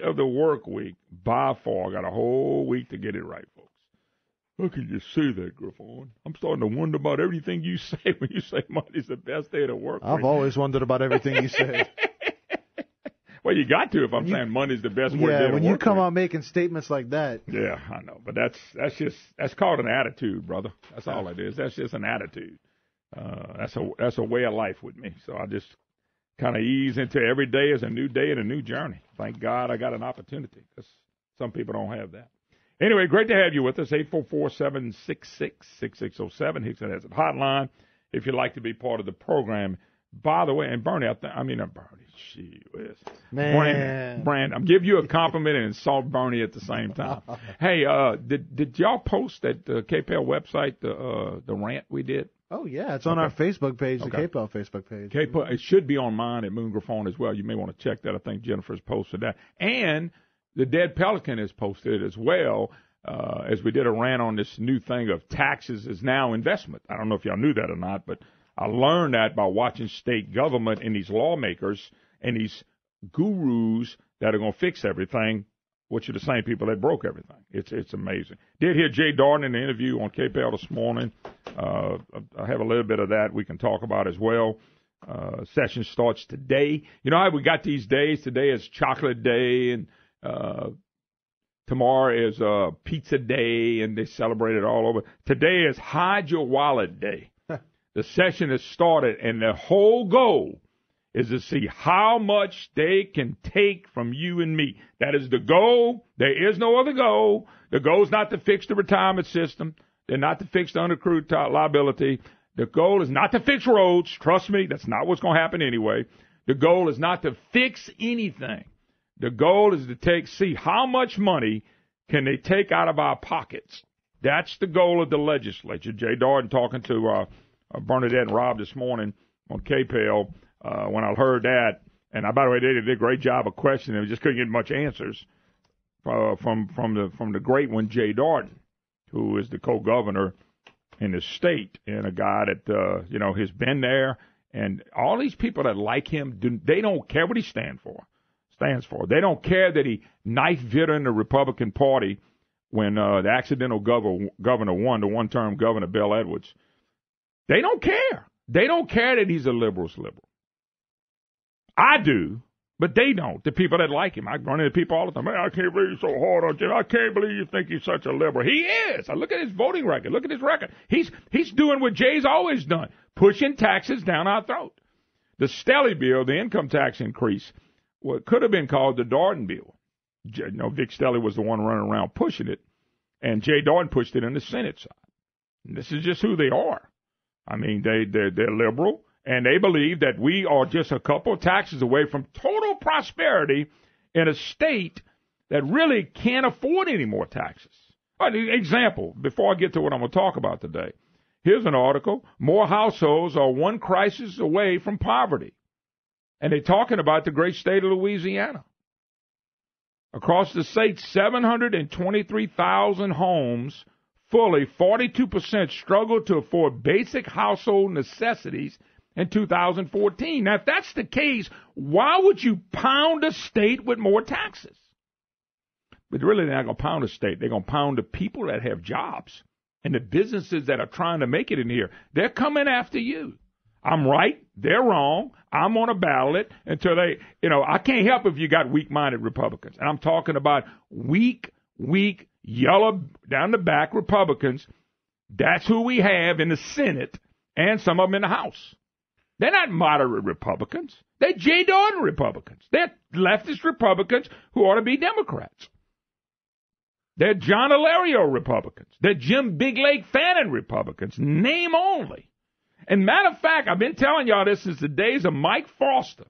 of the work week by far. I got a whole week to get it right, folks. How can you say that, Griffon? I'm starting to wonder about everything you say when you say Monday's the best day of the work week. I've always wondered about everything you say. Well, you got to if I'm saying Monday's the best work day of the work week. Yeah, when you come out making statements like that. Yeah, I know. But that's called an attitude, brother. That's all it is. That's just an attitude. That's a way of life with me. So I just kind of ease into every day as a new day and a new journey. Thank God I got an opportunity because some people don't have that. Anyway, great to have you with us. 844-766-6607. Hickson has a hotline if you'd like to be part of the program. By the way, and Bernie, Bernie, she is. Man. Brand, I'm giving you a compliment and insult Bernie at the same time. Hey, did y'all post at the KPL website the rant we did? Oh, yeah. It's on our Facebook page, Okay. the KPL Facebook page. It should be on mine at Moon Griffon as well. You may want to check that. I think Jennifer's posted that. And the Dead Pelican has posted it as well, as we did a rant on this new thing of taxes is now investment. I don't know if y'all knew that or not, but I learned that by watching state government and these lawmakers and these gurus that are going to fix everything, which are the same people that broke everything. It's amazing. Did hear Jay Darden in the interview on KPL this morning. I have a little bit of that we can talk about as well. Session starts today. You know how we got these days? Today is Chocolate Day, and tomorrow is Pizza Day, and they celebrate it all over. Today is Hide Your Wallet Day. The session has started, and the whole goal is to see how much they can take from you and me. That is the goal. There is no other goal. The goal is not to fix the retirement system. They're not to fix the unaccrued liability. The goal is not to fix roads. Trust me, that's not what's going to happen anyway. The goal is not to fix anything. The goal is to see how much money can they take out of our pockets. That's the goal of the legislature. Jay Darden talking to Bernadette and Rob this morning on KPL. When I heard that, and by the way, they did a great job of questioning. We just couldn't get much answers from the great one, Jay Darden, who is the co-governor in the state and a guy that has been there. And all these people that like him, they don't care what he stands for. They don't care that he knife-bit in the Republican Party when the accidental governor won, the one-term governor, Bill Edwards. They don't care. They don't care that he's a liberal. I do, but they don't. The people that like him. I run into people all the time. Man, I can't believe you're so hard on Jim. I can't believe you think he's such a liberal. He is. I look at his voting record. Look at his record. He's doing what Jay's always done, pushing taxes down our throat. The Stelly bill, the income tax increase, what could have been called the Darden bill. Vic Stelly was the one running around pushing it, and Jay Darden pushed it in the Senate side. And this is just who they are. I mean, they're liberal, and they believe that we are just a couple of taxes away from total prosperity in a state that really can't afford any more taxes. An example, before I get to what I'm going to talk about today, here's an article. More households are one crisis away from poverty. And they're talking about the great state of Louisiana. Across the state, 723,000 homes, fully 42% struggled to afford basic household necessities in 2014. Now, if that's the case, why would you pound a state with more taxes? But really, they're not going to pound a state. They're going to pound the people that have jobs and the businesses that are trying to make it in here. They're coming after you. I'm right. They're wrong. I'm on a ballot until they, I can't help if you got weak-minded Republicans. And I'm talking about weak, yellow, down the back Republicans. That's who we have in the Senate and some of them in the House. They're not moderate Republicans. They're Jay Darden Republicans. They're leftist Republicans who ought to be Democrats. They're John Alario Republicans. They're Jim Big Lake Fannin Republicans. Name only. And matter of fact, I've been telling y'all this since the days of Mike Foster,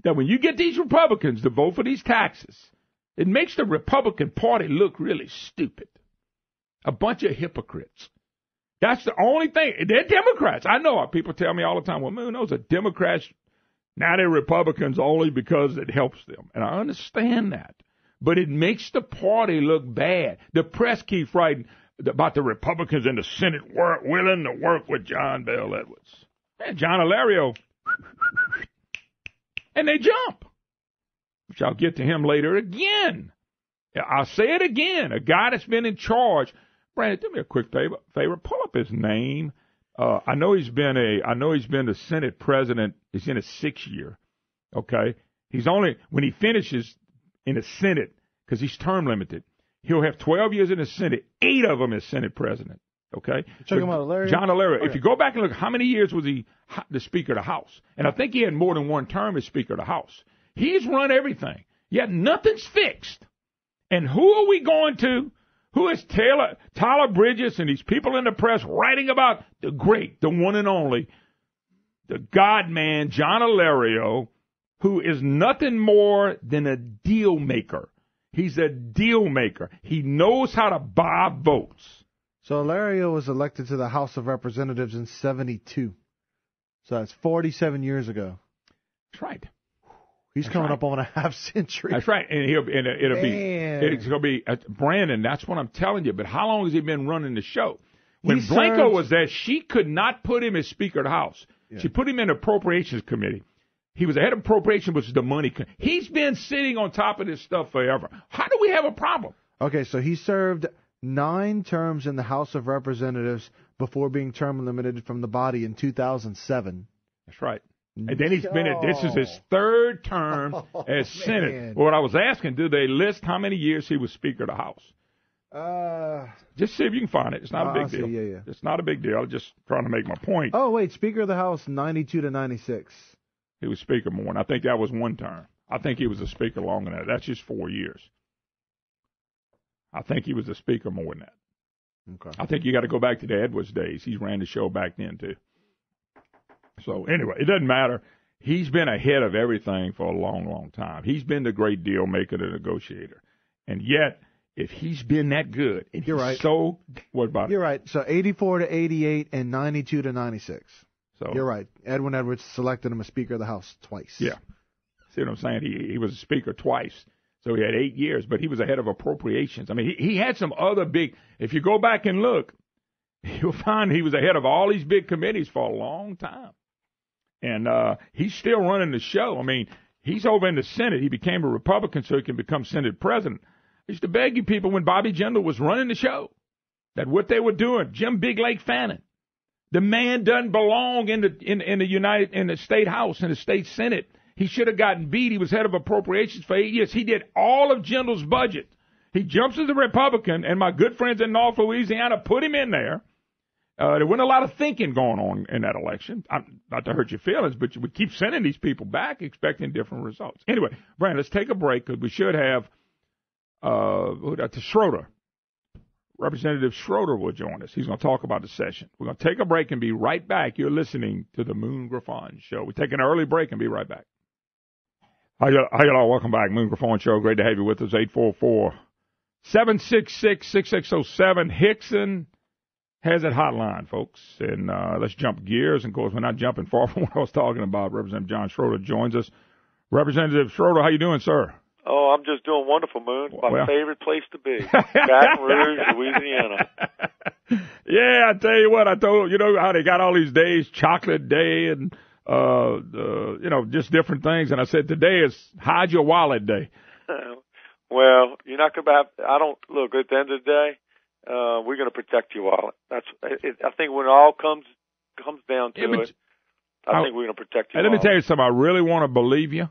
that when you get these Republicans to vote for these taxes, it makes the Republican Party look really stupid. A bunch of hypocrites. That's the only thing. They're Democrats. I know people tell me all the time, well, man, those are Democrats. Now they're Republicans only because it helps them. And I understand that. But it makes the party look bad. The press keeps writing about the Republicans in the Senate willing to work with John Bell Edwards. And John Alario. And they jump. which I'll get to him later again. I'll say it again. A guy that's been in charge. Brandon, do me a quick favor. Pull up his name. I know he's been the Senate president. He's in his 6th year. Okay. When he finishes in the Senate, because he's term limited, he'll have 12 years in the Senate. 8 of them as Senate president. Okay. Talking about Alario? John Alario. Okay. If you go back and look, how many years was he the Speaker of the House? And I think he had more than one term as Speaker of the House. He's run everything. Yet nothing's fixed. And who are we going to? Who is Tyler Bridges and these people in the press writing about the great, the one and only, the God man, John Alario, who is nothing more than a deal maker. He's a deal maker. He knows how to buy votes. So Alario was elected to the House of Representatives in 1972. So that's 47 years ago. That's right. He's coming up on a half century. That's right, and it's going to be Brandon. That's what I'm telling you. But how long has he been running the show? When Blanco was there, she could not put him as Speaker of the House. Yeah. She put him in the Appropriations Committee. He was the head of Appropriations, which is the money. He's been sitting on top of this stuff forever. How do we have a problem? Okay, so he served 9 terms in the House of Representatives before being term limited from the body in 2007. That's right. And then he's been this is his 3rd term as Senate. Well, what I was asking, do they list how many years he was Speaker of the House? Just see if you can find it. It's not a big deal. Yeah. It's not a big deal. I'm just trying to make my point. Oh, wait, Speaker of the House, 92 to 96. He was Speaker more, and I think that was 1 term. I think he was a Speaker longer than that. That's just 4 years. I think he was a Speaker more than that. Okay. I think you got to go back to the Edwards days. He ran the show back then, too. So, anyway, it doesn't matter. He's been ahead of everything for a long, long time. He's been the great deal maker, the negotiator. And yet, if he's been that good, and you're right. So, what about You're right. So, 84 to 88 and 92 to 96. So you're right. Edwin Edwards selected him as Speaker of the House twice. Yeah. See what I'm saying? He was a Speaker twice. So he had 8 years, but he was ahead of Appropriations. I mean, he had some other big – if you go back and look, you'll find he was ahead of all these big committees for a long time. And he's still running the show. I mean, he's over in the Senate. He became a Republican so he can become Senate president. I used to beg you people when Bobby Jindal was running the show that what they were doing, Jim Big Lake Fannin, the man doesn't belong in the state house, in the state Senate. He should have gotten beat. He was head of Appropriations for 8 years. He did all of Jindal's budget. He jumps as a Republican, and my good friends in North Louisiana put him in there. There wasn't a lot of thinking going on in that election. Not to hurt your feelings, but we keep sending these people back expecting different results. Anyway, Brian, let's take a break because we should have Schroeder. Representative Schroeder will join us. He's going to talk about the session. We're going to take a break and be right back. You're listening to the Moon Griffon Show. We're taking an early break and be right back. Hi, y'all. Welcome back. Moon Griffon Show. Great to have you with us. 844-766-6607. Hickson has that hotline, folks. And let's jump gears. And, of course, we're not jumping far from what I was talking about. Representative John Schroeder joins us. Representative Schroeder, how you doing, sir? Oh, I'm just doing wonderful, Moon. My favorite place to be. Baton Rouge, Louisiana. Yeah, I tell you what, you know how they got all these days, Chocolate Day and, just different things. And I said, today is Hide Your Wallet Day. Well, you're not going to have, look, at the end of the day, we're going to protect your wallet. I think when it all comes down to it, I think we're going to protect your wallet. Let me tell you something, I really want to believe you.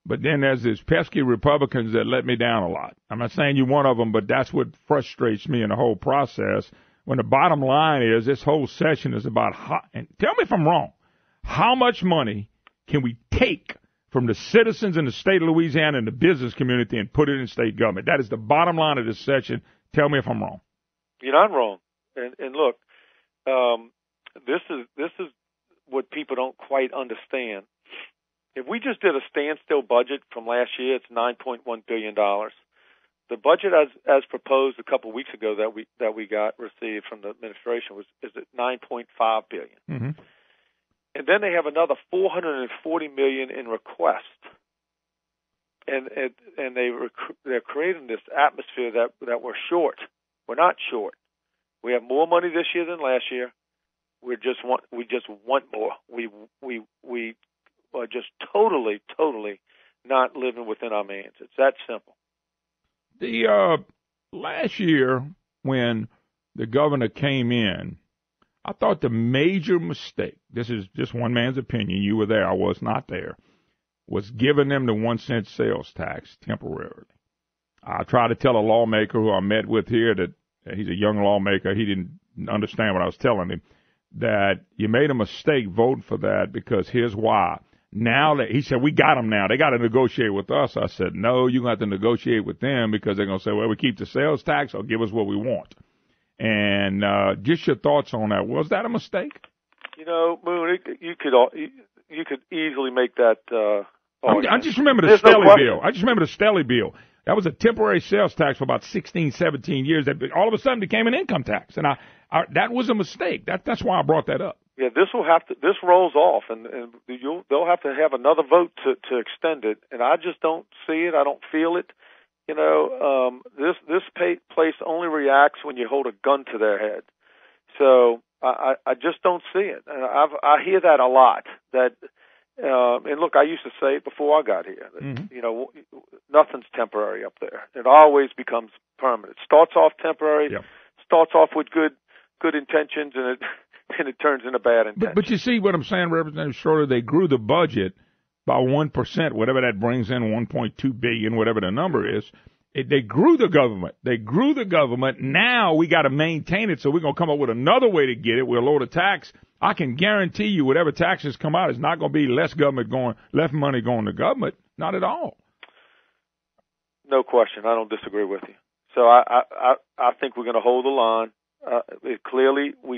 But then there's these pesky Republicans that let me down a lot. I'm not saying you're one of them, but that's what frustrates me in the whole process. When the bottom line is this whole session is about and tell me if I'm wrong, how much money can we take from the citizens in the state of Louisiana and the business community and put it in state government? That is the bottom line of this session. Tell me if I'm wrong. You're not wrong. And look, this is what people don't quite understand. If we just did a standstill budget from last year, it's $9.1 billion. The budget as proposed a couple of weeks ago that we received from the administration is at $9.5 billion. Mm-hmm. And then they have another $440 million in request. And they're creating this atmosphere that we're short. We're not short. We have more money this year than last year. We just want more. We are just totally not living within our means. It's that simple. The last year when the governor came in, I thought the major mistake, this is just one man's opinion, you were there, I was not there, was giving them the 1 cent sales tax temporarily. I tried to tell a lawmaker who I met with here that he's a young lawmaker, he didn't understand what I was telling him, that you made a mistake voting for that because here's why. Now that he said, we got them now. They got to negotiate with us. I said, no, you're going to have to negotiate with them because they're going to say, well, we keep the sales tax or give us what we want. And just your thoughts on that. Was that a mistake? You know, Moon, you could easily make that argument. I just remember the Stelly bill. I just remember the Stelly bill. That was a temporary sales tax for about 16, 17 years. That all of a sudden became an income tax. And that was a mistake. That's why I brought that up. Yeah, this rolls off, and they'll have to have another vote to extend it. And I just don't see it. I don't feel it. You know, this place only reacts when you hold a gun to their head. So I just don't see it. And I hear that a lot. That and look, I used to say it before I got here. That, you know, nothing's temporary up there. It always becomes permanent. It starts off temporary. Yep. Starts off with good intentions, and it turns into bad intentions. But you see what I'm saying, Representative Schroeder? They grew the budget by 1%, whatever that brings in, 1.2 billion, whatever the number is. They grew the government. Now we got to maintain it, so we're going to come up with another way to get it. We'll lower the tax. I can guarantee you whatever taxes come out is not going to be less money going to government. Not at all. No question. I don't disagree with you. So I think we're going to hold the line. We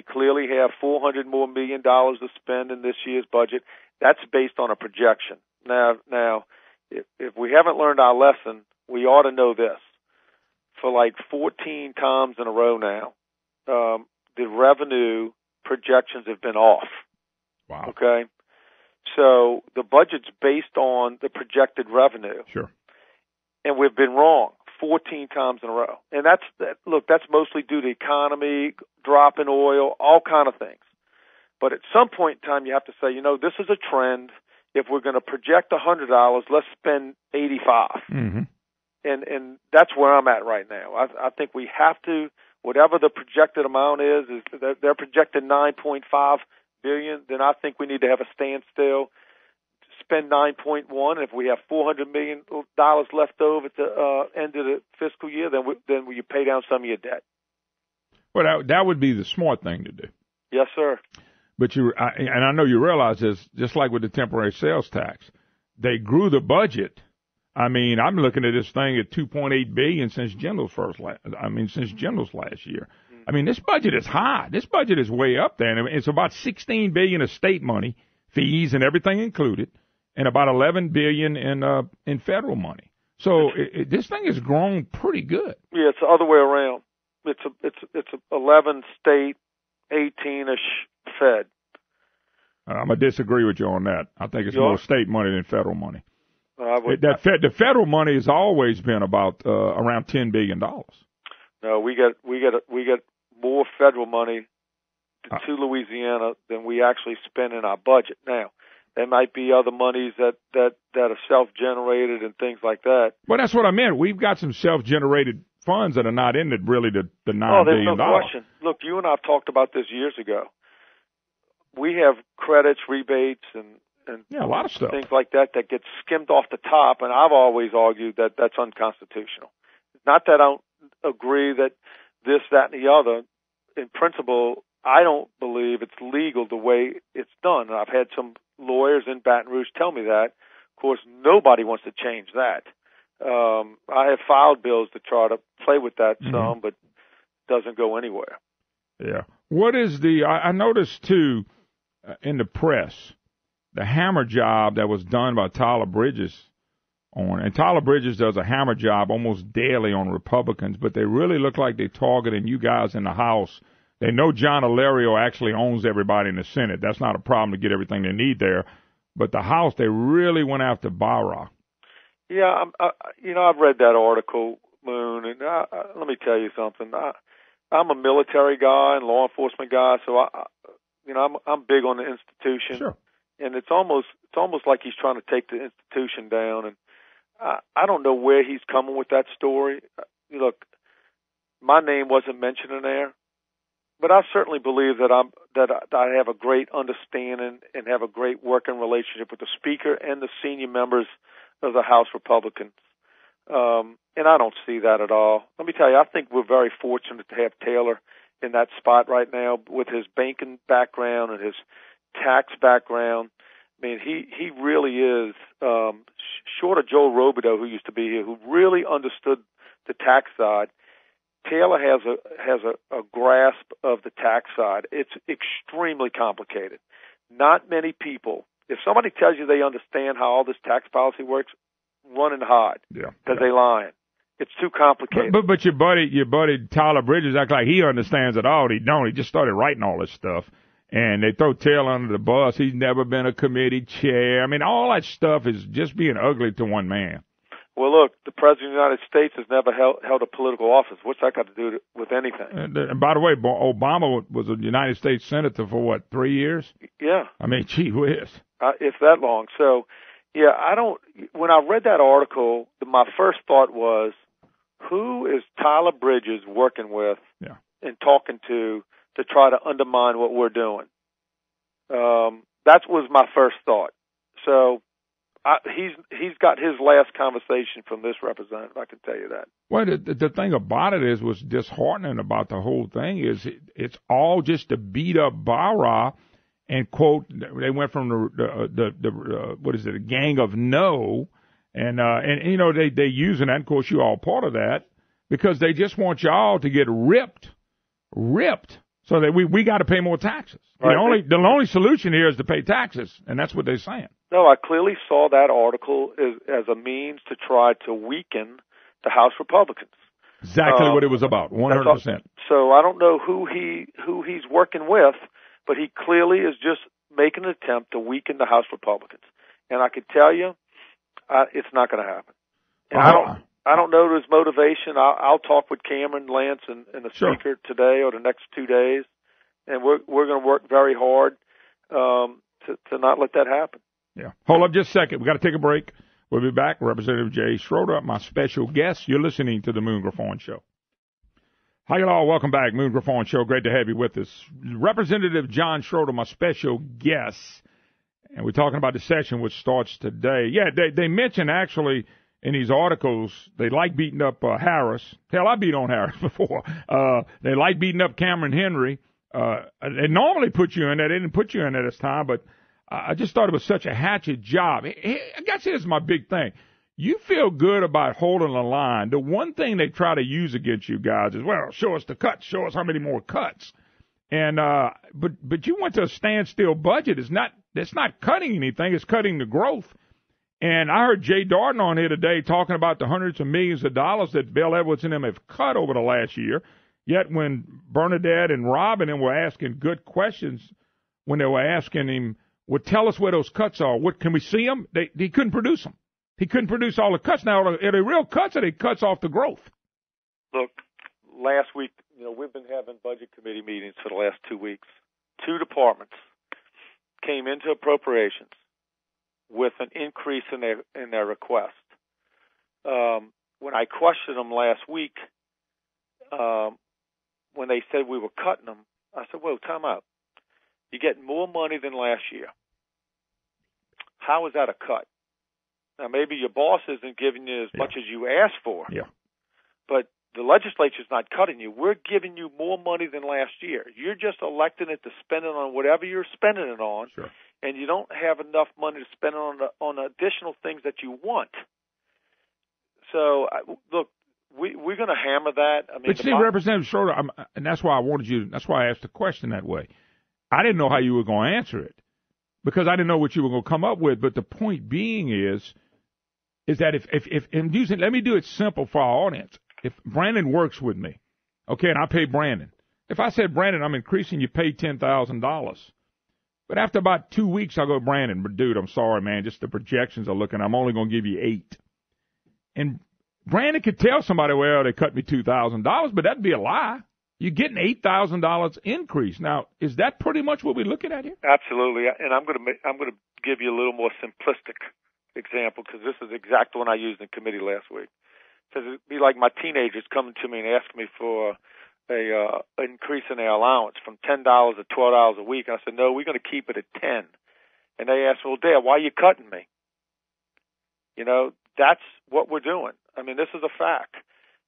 clearly have $400 million more to spend in this year's budget. That's based on a projection. Now, if we haven't learned our lesson, we ought to know this. For like 14 times in a row now, the revenue projections have been off. Wow. Okay? So the budget's based on the projected revenue. Sure. And we've been wrong 14 times in a row. And that's mostly due to the economy, drop in oil, all kind of things. But at some point in time, you have to say, you know, this is a trend. If we're going to project $100, let's spend $85. Mm-hmm. And that's where I'm at right now. I think we have to, whatever the projected amount is they're projected $9.5 billion, then I think we need to have a standstill, spend 9.1. If we have $400 million left over at the end of the fiscal year, then you pay down some of your debt. Well, that would be the smart thing to do. Yes, sir. But and I know you realize this, just like with the temporary sales tax, they grew the budget. I mean, I'm looking at this thing at $2.8 billion since General's last year. I mean, this budget is high. This budget is way up there. And it's about $16 billion of state money, fees and everything included, and about $11 billion in federal money. So this thing has grown pretty good. Yeah, it's the other way around. It's 11 state, 18-ish Fed. I'm gonna disagree with you on that. I think it's more state money than federal money. The federal money has always been about around $10 billion. No, we get more federal money to Louisiana than we actually spend in our budget. Now, there might be other monies that are self-generated and things like that. Well, that's what I meant. We've got some self-generated funds that are not in it, really, the $9 billion. Oh, there's no question. Look, you and I have talked about this years ago. We have credits, rebates, and a lot of stuff, things like that gets skimmed off the top, and I've always argued that that's unconstitutional. Not that I don't agree that this, that, and the other. In principle, I don't believe it's legal the way it's done. And I've had some lawyers in Baton Rouge tell me that. Of course, nobody wants to change that. I have filed bills to try to play with that some, but it doesn't go anywhere. Yeah. What is I noticed, too, in the press, the hammer job that was done by Tyler Bridges and Tyler Bridges does a hammer job almost daily on Republicans, but they really look like they're targeting you guys in the House. They know John Alario actually owns everybody in the Senate. That's not a problem to get everything they need there. But the House, they really went after Barra. Yeah, I've read that article, Moon, and let me tell you something. I'm a military guy and law enforcement guy, so I'm big on the institution. Sure. And it's almost like he's trying to take the institution down. And I don't know where he's coming with that story. Look, my name wasn't mentioned in there, but I certainly believe that I have a great understanding and have a great working relationship with the Speaker and the senior members of the House Republicans. And I don't see that at all. Let me tell you, I think we're very fortunate to have Taylor in that spot right now with his banking background and his tax background. I mean, he really is, short of Joe Robideau, who used to be here, who really understood the tax side. Taylor has a grasp of the tax side. It's extremely complicated. Not many people, if somebody tells you they understand how all this tax policy works, run and hide because they're lying. It's too complicated. But your buddy Tyler Bridges acts like he understands it all. He don't. He just started writing all this stuff. And they throw Taylor under the bus. He's never been a committee chair. I mean, all that stuff is just being ugly to one man. Well, look, the President of the United States has never held a political office. What's that got to do with anything? And by the way, Obama was a United States senator for, 3 years? Yeah. I mean, gee whiz. If that long. So, yeah, when I read that article, my first thought was, who is Tyler Bridges working with and talking to try to undermine what we're doing? That was my first thought. So he's got his last conversation from this representative, I can tell you that. Well, the thing about it is, what's disheartening about the whole thing is it's all just to beat up Barra and quote. They went from the what is it, a gang of no, and you know they using that. Of course, you all part of that because they just want y'all to get ripped. So that we got to pay more taxes. Right. The only solution here is to pay taxes, and that's what they're saying. No, I clearly saw that article as a means to try to weaken the House Republicans. Exactly what it was about, 100%. So I don't know who he's working with, but he clearly is just making an attempt to weaken the House Republicans. And I can tell you, it's not going to happen. And I don't know his motivation. I'll talk with Cameron, Lance, and the Speaker today or the next 2 days, and we're going to work very hard to not let that happen. Yeah. Hold up just a second. We got to take a break. We'll be back. Representative Jay Schroeder, my special guest. You're listening to the Moon Griffon Show. Hi, y'all. Welcome back. Moon Griffon Show. Great to have you with us. Representative John Schroeder, my special guest, and we're talking about the session which starts today. Yeah, they mentioned actually in these articles, they like beating up Harris. Hell, I beat on Harris before. They like beating up Cameron Henry. They normally put you in there. They didn't put you in there this time, but I just thought it was such a hatchet job. I guess here's my big thing. You feel good about holding the line. The one thing they try to use against you guys is, well, show us the cuts. Show us how many more cuts. And but you went to a standstill budget. It's not cutting anything. It's cutting the growth. And I heard Jay Darden on here today talking about the hundreds of millions of dollars that Bill Edwards and them have cut over the last year. Yet when Bernadette and Rob and them were asking good questions, when they were asking him, well, tell us where those cuts are. What can we see them? He couldn't produce them. He couldn't produce all the cuts. Now, are they real cuts or are they cuts off the growth? Look, last week, we've been having budget committee meetings for the last 2 weeks. 2 departments came into appropriations with an increase in their request. When I questioned them last week, when they said we were cutting them, I said, "Whoa, time out. You're getting more money than last year. How is that a cut? Now, maybe your boss isn't giving you as much as you asked for, but the legislature's not cutting you. We're giving you more money than last year. You're just electing it to spend it on whatever you're spending it on, and you don't have enough money to spend on additional things that you want." So, look, we're going to hammer that. I mean, but see, Representative Schroeder, and that's why I asked the question that way. I didn't know how you were going to answer it because I didn't know what you were going to come up with. But the point being is that if I'm using, let me do it simple for our audience. If Brandon works with me, okay, and I pay Brandon. If I said, Brandon, I'm increasing your pay $10,000. But after about 2 weeks, I go, Brandon, but dude, I'm sorry, man. Just the projections are looking. I'm only going to give you 8. And Brandon could tell somebody, well, they cut me $2,000, but that'd be a lie. You're getting $8,000 increase. Now, is that pretty much what we're looking at here? Absolutely, and I'm going to give you a little more simplistic example because this is the exact one I used in committee last week. It says it'd be like my teenagers coming to me and asking me for a increase in their allowance from $10 to $12 a week. And I said, no, we're going to keep it at 10. And they asked, well, Dad, why are you cutting me? You know, that's what we're doing. I mean, this is a fact.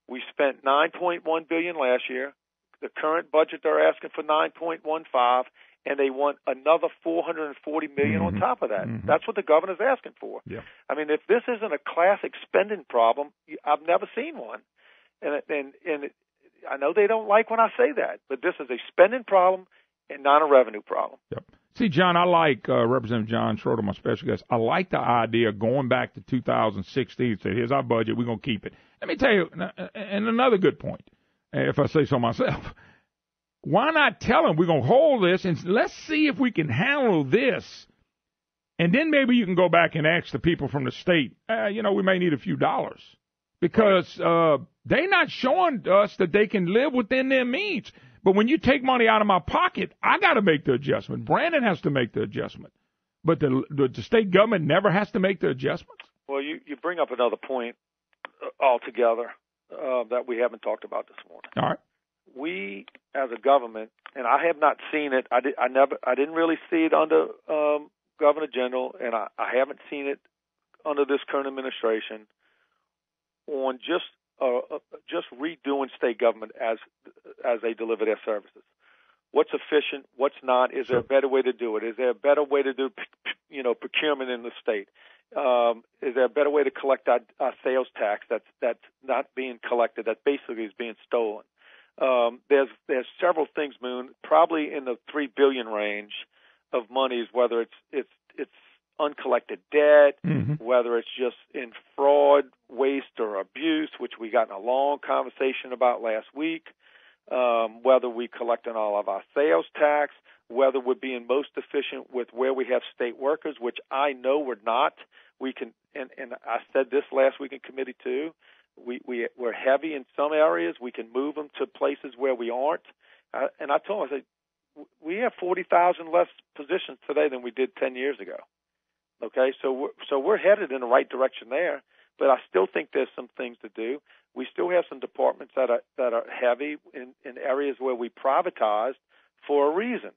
We spent $9.1 billion last year. The current budget they're asking for $9.15, and they want another $440 million on top of that. That's what the governor's asking for. Yeah. I mean, if this isn't a classic spending problem, I've never seen one. And I know they don't like when I say that, but this is a spending problem and not a revenue problem. Yep. See, John, I like Representative John Schroeder, my special guest. I like the idea of going back to 2016 say, here's our budget, we're going to keep it. Let me tell you, and another good point, if I say so myself, why not tell them we're going to hold this and let's see if we can handle this, and then maybe you can go back and ask the people from the state, we may need a few dollars, because they're not showing us that they can live within their means. But when you take money out of my pocket, I got to make the adjustment. Brandon has to make the adjustment. But the state government never has to make the adjustments. Well, you bring up another point altogether that we haven't talked about this morning. All right. We, as a government, and I have not seen it. I didn't really see it under Governor General, and I haven't seen it under this current administration on just redoing state government as they deliver their services. What's efficient? What's not? Is there a better way to do it? Is there a better way to do, procurement in the state? Is there a better way to collect our sales tax that's not being collected, that basically is being stolen? There's several things, Moon, probably in the $3 billion range of monies, whether it's uncollected debt, whether it's just in fraud, waste, or abuse, which we got in a long conversation about last week, whether we collecting all of our sales tax, whether we're being most efficient with where we have state workers, which I know we're not. We can, and I said this last week in committee too, we're heavy in some areas. We can move them to places where we aren't. And I told them, I said, we have 40,000 less positions today than we did 10 years ago. Okay, so we're headed in the right direction there, but I still think there's some things to do. We still have some departments that are heavy in areas where we privatized for a reason,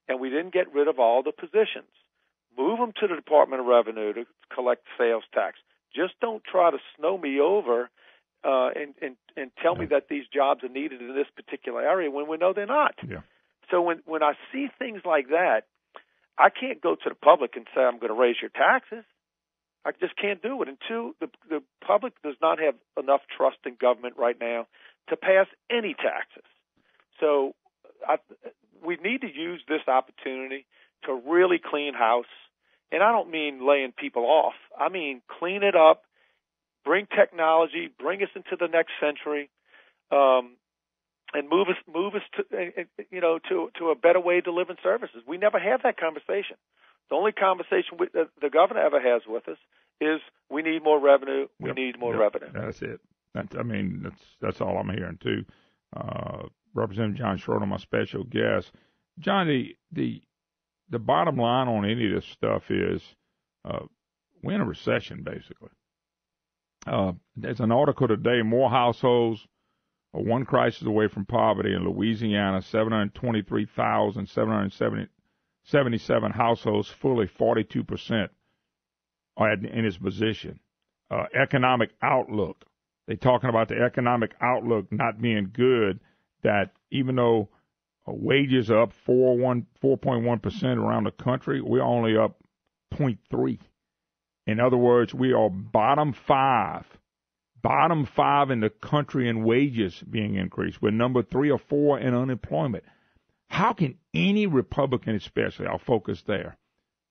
and we didn't get rid of all the positions. Move them to the Department of Revenue to collect sales tax. Just don't try to snow me over and tell me that these jobs are needed in this particular area when we know they're not. Yeah. So when I see things like that, I can't go to the public and say I'm going to raise your taxes. I just can't do it. And two, the public does not have enough trust in government right now to pass any taxes. So we need to use this opportunity to really clean house. And I don't mean laying people off. I mean clean it up, bring technology, bring us into the next century, and move us to a better way of delivering services. We never have that conversation. The only conversation the governor ever has with us is we need more revenue. We need more revenue. That's it. That's all I'm hearing too. Representative John Schroeder, my special guest. John, the bottom line on any of this stuff is we're in a recession basically. There's an article today. More households are one crisis away from poverty in Louisiana. 723,777 households, fully 42%, are in this position. Economic outlook. They're talking about the economic outlook not being good, that even though wages are up 4.1% around the country, we're only up 0.3. In other words, we are bottom five in the country in wages being increased. We're number 3 or 4 in unemployment. How can any Republican, especially, I'll focus there,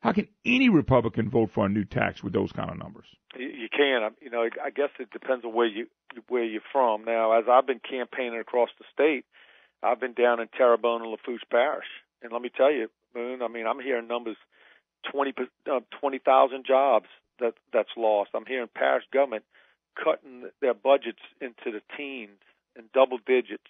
how can any Republican vote for a new tax with those kind of numbers? You can. I guess it depends on where you're from. Now, as I've been campaigning across the state, I've been down in Terrebonne and Lafourche Parish. And let me tell you, Moon, I'm hearing numbers, 20,000 jobs that's lost. I'm hearing parish government cutting their budgets into the teens and double digits.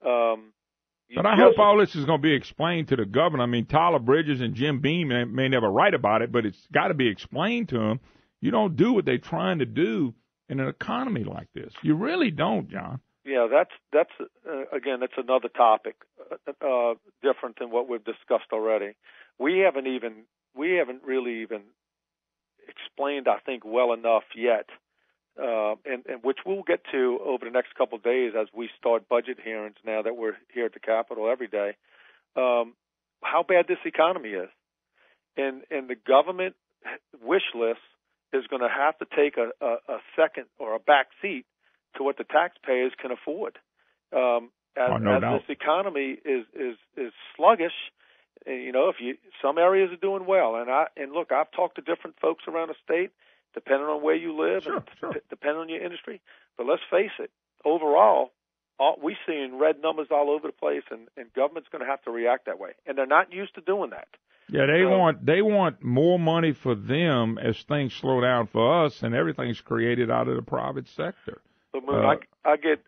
But I hope all this is going to be explained to the governor. I mean, Tyler Bridges and Jim Beam may never write about it, but it's got to be explained to them. You don't do what they're trying to do in an economy like this. You really don't, John. Yeah, that's again, that's another topic, different than what we've discussed already. We haven't really even explained, I think, well enough yet, and which we'll get to over the next couple of days as we start budget hearings. Now that we're here at the Capitol every day, how bad this economy is, and the government wish list is going to have to take a second or a back seat to what the taxpayers can afford. As this economy is sluggish, if some areas are doing well, and look, I've talked to different folks around the state, depending on where you live, depending on your industry. But let's face it, overall, we're seeing red numbers all over the place, and government's going to have to react that way, and they're not used to doing that. Yeah, they want more money for them as things slow down for us, and everything's created out of the private sector. But I get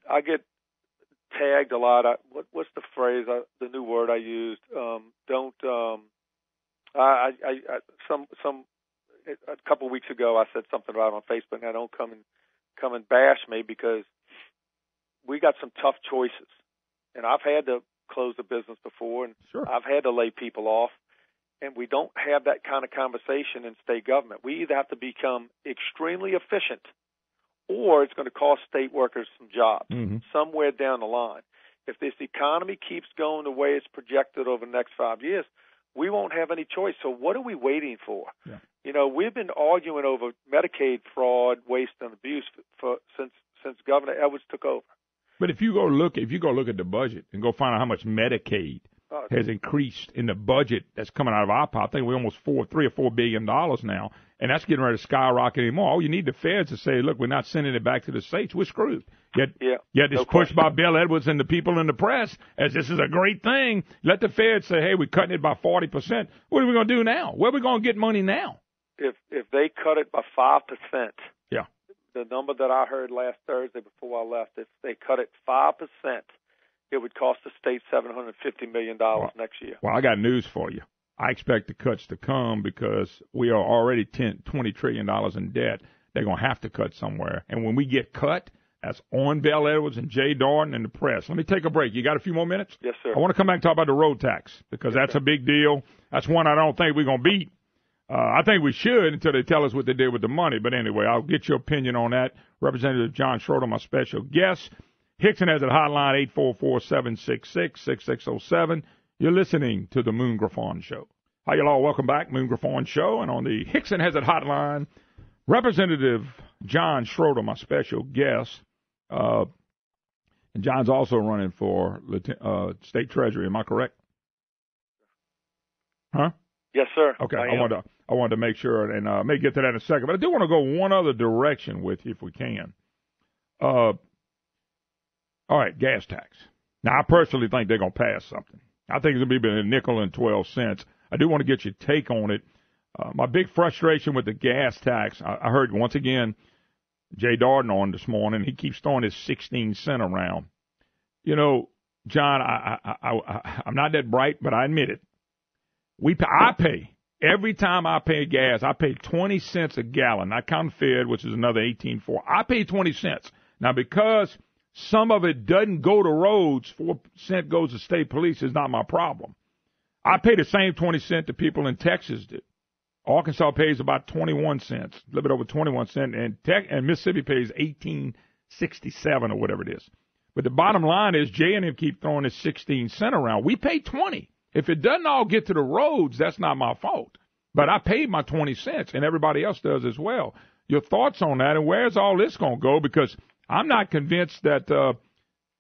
tagged a lot. What's the phrase? The new word I used. A couple of weeks ago I said something about it on Facebook. Now don't come and bash me, because we got some tough choices, and I've had to close the business before, and I've had to lay people off, and we don't have that kind of conversation in state government. We either have to become extremely efficient, or it's going to cost state workers some jobs somewhere down the line. If this economy keeps going the way it's projected over the next 5 years, we won't have any choice. So what are we waiting for? Yeah. We've been arguing over Medicaid fraud, waste, and abuse since Governor Edwards took over. But if you go look at the budget and go find out how much Medicaid has increased in the budget that's coming out of our pocket, I think we're almost $3 or $4 billion now, and that's getting ready to skyrocket anymore. All you need the feds to say, look, we're not sending it back to the states. We're screwed. Yet this push by Bill Edwards and the people in the press as this is a great thing. Let the feds say, hey, we're cutting it by 40%. What are we going to do now? Where are we going to get money now? If they cut it by 5%, the number that I heard last Thursday before I left, if they cut it 5%, it would cost the state $750 million next year. Well, I got news for you. I expect the cuts to come because we are already $20 trillion in debt. They're going to have to cut somewhere. And when we get cut, that's on Bill Edwards and Jay Darden and the press. Let me take a break. You got a few more minutes? Yes, sir. I want to come back and talk about the road tax because that's a big deal. That's one I don't think we're going to beat. I think we should until they tell us what they did with the money. But anyway, I'll get your opinion on that. Representative John Schroeder, my special guest. Hickson has it hotline 844-766-6607. You're listening to the Moon Griffon Show. Hi, y'all. Welcome back, Moon Griffon Show. And on the Hickson has it hotline, Representative John Schroeder, my special guest. And John's also running for state treasury. Am I correct? Huh? Yes, sir. Okay. I wanted to make sure, and may get to that in a second. But I do want to go one other direction with you if we can. All right, gas tax. Now, I personally think they're going to pass something. I think it's going to be a nickel and 12 cents. I do want to get your take on it. My big frustration with the gas tax, I heard once again Jay Darden on this morning. He keeps throwing his 16 cent around. John, I'm not that bright, but I admit it. I pay, every time I pay gas, I pay 20 cents a gallon. I count Fed, which is another 18.4. I pay 20 cents. Now, because some of it doesn't go to roads, 4 cents goes to state police is not my problem. I pay the same 20 cents the people in Texas do. Arkansas pays about 21 cents, a little bit over 21 cents, and Mississippi pays 18.67 or whatever it is. But the bottom line is Jay and him keep throwing this 16 cent around. We pay 20. If it doesn't all get to the roads, that's not my fault. But I paid my 20 cents, and everybody else does as well. Your thoughts on that, and where's all this going to go? Because I'm not convinced that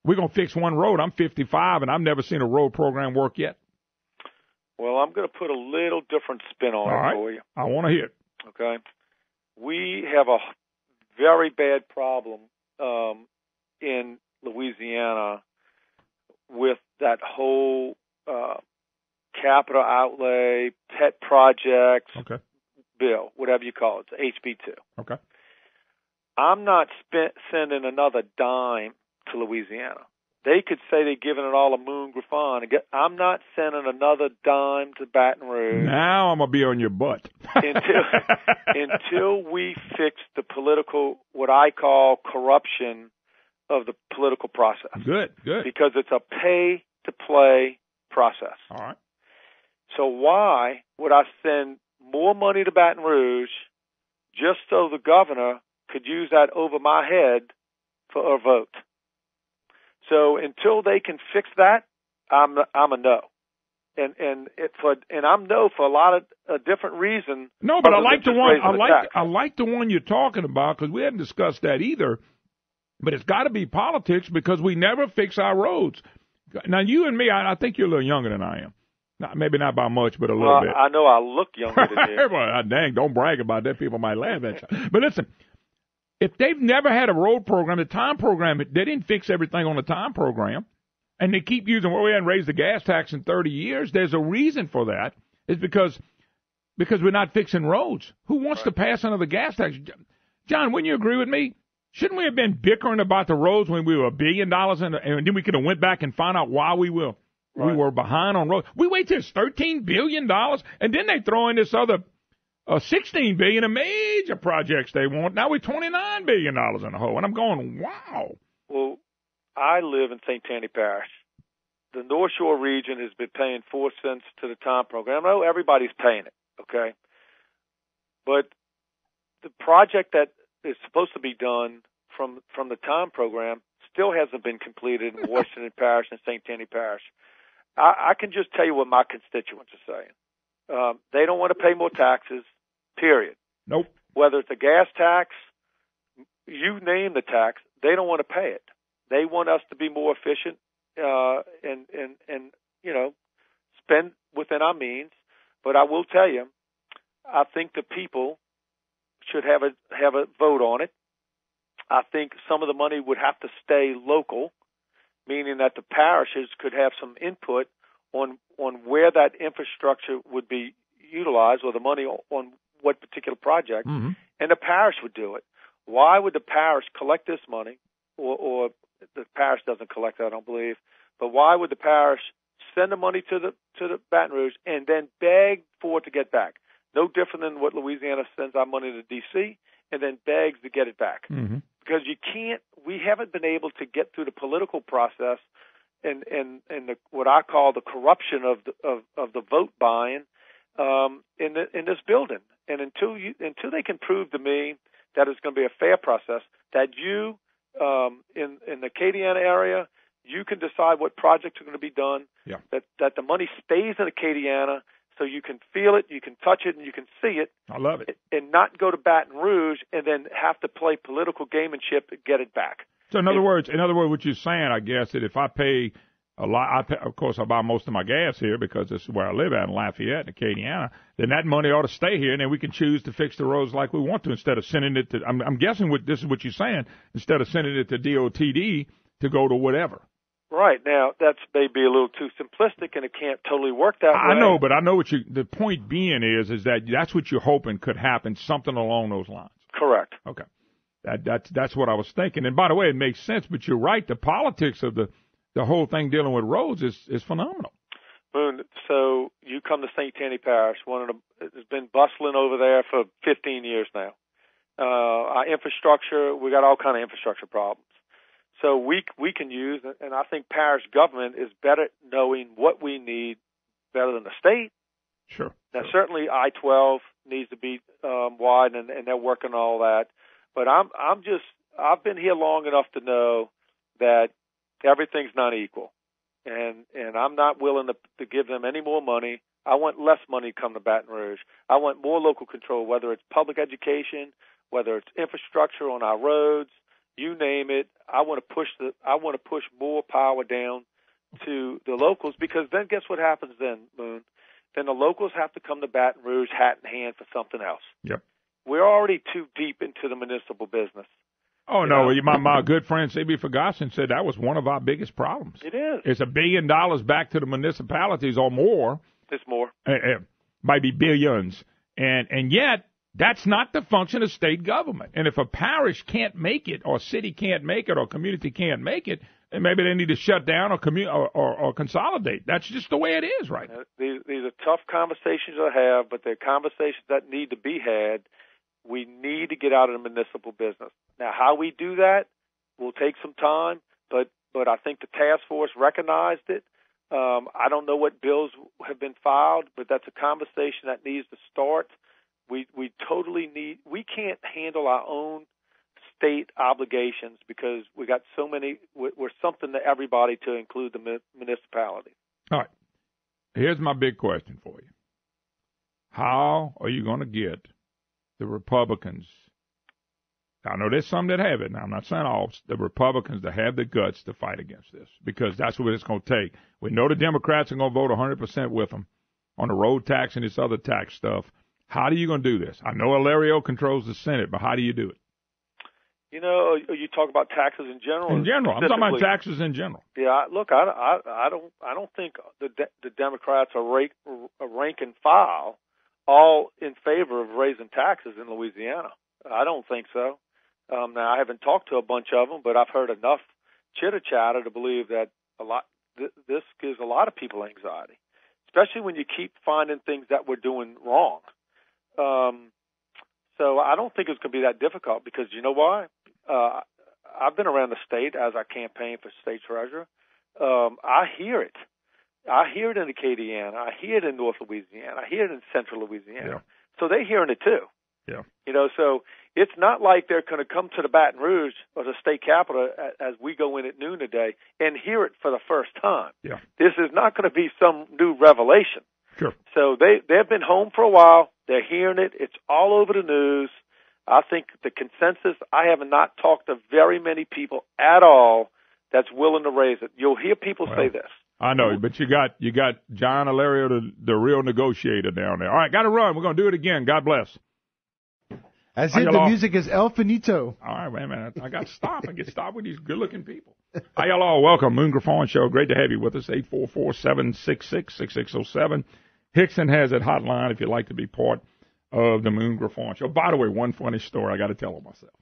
we're going to fix one road. I'm 55, and I've never seen a road program work yet. Well, I'm going to put a little different spin on it for you. I want to hear it. Okay. We have a very bad problem in Louisiana with that whole capital outlay, pet projects bill, whatever you call it, HB2. Okay. I'm not sending another dime to Louisiana. they could say they're giving it all to Moon Griffon. I'm not sending another dime to Baton Rouge. Now I'm going to be on your butt. until we fix the political, what I call corruption of the political process. Good. Because it's a pay-to-play process. All right. So why would I send more money to Baton Rouge just so the governor could use that over my head for a vote? So until they can fix that, I'm a no, and I'm no for a lot of different reasons. No, but I like the one. I like the one you're talking about because we hadn't discussed that either. But it's got to be politics because we never fix our roads. Now you and me, I think you're a little younger than I am. Maybe not by much, but a little bit. I know I look younger than you. Well, dang, don't brag about that. People might laugh at you. But listen. If they've never had a road program, the time program, they didn't fix everything on the time program, and they keep using, well, we hadn't raised the gas tax in 30 years. There's a reason for that. It's because we're not fixing roads. Who wants to pass another gas tax? John, wouldn't you agree with me? Shouldn't we have been bickering about the roads when we were $1 billion and then we could have went back and found out why we were behind on roads? We wait till it's $13 billion, and then they throw in this other $16 billion in major projects they want. Now we're $29 billion in the hole, and I'm going, wow. Well, I live in St. Tammany Parish. The North Shore region has been paying 4 cents to the time program. I know everybody's paying it, okay? But the project that is supposed to be done from the time program still hasn't been completed in Washington Parish and St. Tammany Parish. I can just tell you what my constituents are saying. They don't want to pay more taxes. Period. Nope. Whether it's a gas tax, you name the tax, they don't want to pay it. They want us to be more efficient and spend within our means. But I will tell you, I think the people should have a vote on it. I think some of the money would have to stay local, meaning that the parishes could have some input on where that infrastructure would be utilized, or the money on what particular project, and the parish would do it. Why would the parish collect this money, or the parish doesn't collect it, I don't believe, but why would the parish send the money to the Baton Rouge and then beg for it to get back? No different than what Louisiana sends our money to D.C. and then begs to get it back. Mm-hmm. Because we haven't been able to get through the political process and what I call the corruption of the vote buying in this building. And until they can prove to me that it's going to be a fair process, that you in the Acadiana area, you can decide what projects are going to be done. Yeah. That the money stays in Acadiana, so you can feel it, you can touch it, and you can see it. I love it. And not go to Baton Rouge and then have to play political gamemanship to get it back. So in other words, what you're saying, I guess, that if I pay a lot, of course, I buy most of my gas here because this is where I live at in Lafayette and Acadiana, then that money ought to stay here, and then we can choose to fix the roads like we want to instead of sending it to, I'm guessing this is what you're saying, instead of sending it to DOTD to go to whatever. Right. Now, that's maybe a little too simplistic, and it can't totally work that way. I know, but I know the point being is that that's what you're hoping could happen, something along those lines. Correct. Okay. That's what I was thinking. And by the way, it makes sense, but you're right, the politics of the whole thing dealing with roads is phenomenal. Boone, so you come to St. Tammany Parish, it's been bustling over there for 15 years now. Our infrastructure, we got all kind of infrastructure problems. So we can use, and I think parish government is better knowing what we need better than the state. Sure. Now, certainly I-12 needs to be widened, and they're working on all that. But I've been here long enough to know that everything's not equal, and I'm not willing to give them any more money. I want less money to come to Baton Rouge. I want more local control, whether it's public education, whether it's infrastructure on our roads, you name it. I want to push more power down to the locals, because then guess what happens then, Moon? Then the locals have to come to Baton Rouge hat in hand for something else. Yep. We're already too deep into the municipal business. Oh, no. My good friend C.B. Ferguson said that was one of our biggest problems. It is. It's $1 billion back to the municipalities or more. It's more. Might be billions. And yet That's not the function of state government. And if a parish can't make it, or city can't make it, or community can't make it, then maybe they need to shut down or consolidate. That's just the way it is right now. These are tough conversations to have, but they're conversations that need to be had. We need to get out of the municipal business. Now, how we do that will take some time, but I think the task force recognized it. I don't know what bills have been filed, but that's a conversation that needs to start. We totally need. We can't handle our own state obligations because we got so many. We're something to everybody, to include the municipality. All right. Here's my big question for you. How are you going to get the Republicans? I know there's some that have it. Now, I'm not saying all. The Republicans that have the guts to fight against this, because that's what it's going to take. We know the Democrats are going to vote 100% with them on the road tax and this other tax stuff. How are you going to do this? I know Alario controls the Senate, but how do you do it? You know, you talk about taxes in general. In general, I'm talking about taxes in general. Yeah, look, I don't think the Democrats are rank and file all in favor of raising taxes in Louisiana. I don't think so. Now, I haven't talked to a bunch of them, but I've heard enough chitter-chatter to believe that this gives a lot of people anxiety, especially when you keep finding things that we're doing wrong. So I don't think it's going to be that difficult, because you know why? I've been around the state as I campaign for state treasurer. I hear it. I hear it in Acadiana. I hear it in North Louisiana. I hear it in Central Louisiana. Yeah. So they're hearing it too. Yeah. You know, so it's not like they're going to come to the Baton Rouge or the state capitol as we go in at noon today and hear it for the first time. Yeah. This is not going to be some new revelation. Sure. So they've been home for a while. They're hearing it. It's all over the news. I think the consensus, I have not talked to very many people at all that's willing to raise it. You'll hear people say this. I know, but you got John Alario, the real negotiator down there. All right, got to run. We're going to do it again. God bless. As if the music is El Finito. All right, wait a minute. I got to stop. I get stopped with these good-looking people. Hi, y'all all. Welcome. Moon Griffon Show. Great to have you with us. 844-766-6607. Hickson has that hotline if you'd like to be part of the Moon Griffon Show. By the way, one funny story I got to tell on myself.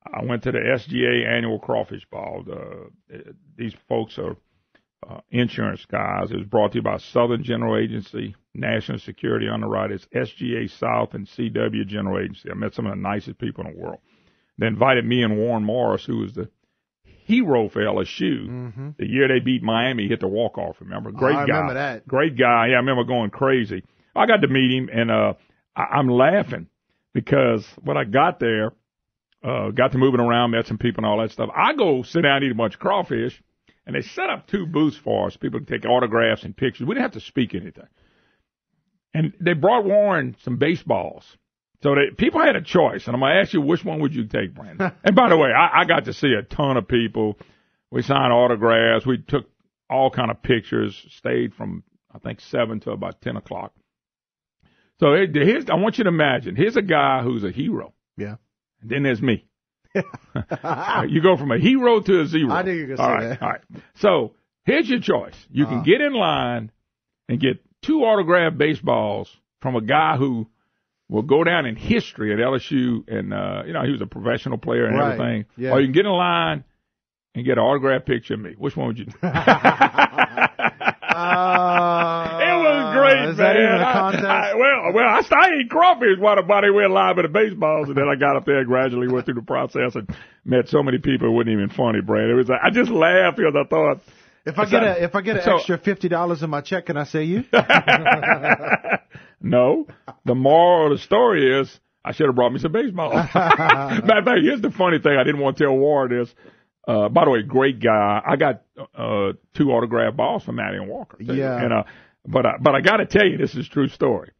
I went to the SGA annual crawfish ball. These folks are insurance guys. It was brought to you by Southern General Agency, National Security Underwriters, SGA South, and CW General Agency. I met some of the nicest people in the world. They invited me and Warren Morris, who was the hero for LSU. The year they beat Miami, he hit the walk-off, remember? Great guy. I remember that. Great guy. Yeah, I remember going crazy. I got to meet him, and I'm laughing because when I got there, got to moving around, met some people and all that stuff. I go sit down and eat a bunch of crawfish, and they set up 2 booths for us. People can take autographs and pictures. We didn't have to speak anything. And they brought Warren some baseballs. So people had a choice, and I'm going to ask you, which one would you take, Brandon? And by the way, I got to see a ton of people. We signed autographs. We took all kind of pictures, stayed from, I think, 7 to about 10 o'clock. So I want you to imagine, here's a guy who's a hero. Yeah. And then there's me. You go from a hero to a zero. I knew you were going to say that. All right. So here's your choice. You can get in line and get 2 autographed baseballs from a guy who will go down in history at LSU, and he was a professional player and everything. Yeah. Or you can get in line and get an autographed picture of me. Which one would you do? It was great, is that even a contest? I ate crawfish while the body went live with the baseballs, and then I got up there and gradually went through the process and met so many people. It wasn't even funny, Brad. It was I just laughed because I thought, if I get an extra $50 in my check, can I say you? No. The moral of the story is I should have brought me some baseballs. Matter of fact, here's the funny thing. I didn't want to tell Warren this. By the way, great guy. I got 2 autographed balls from Matty and Walker. Too. Yeah. And but I got to tell you, this is a true story.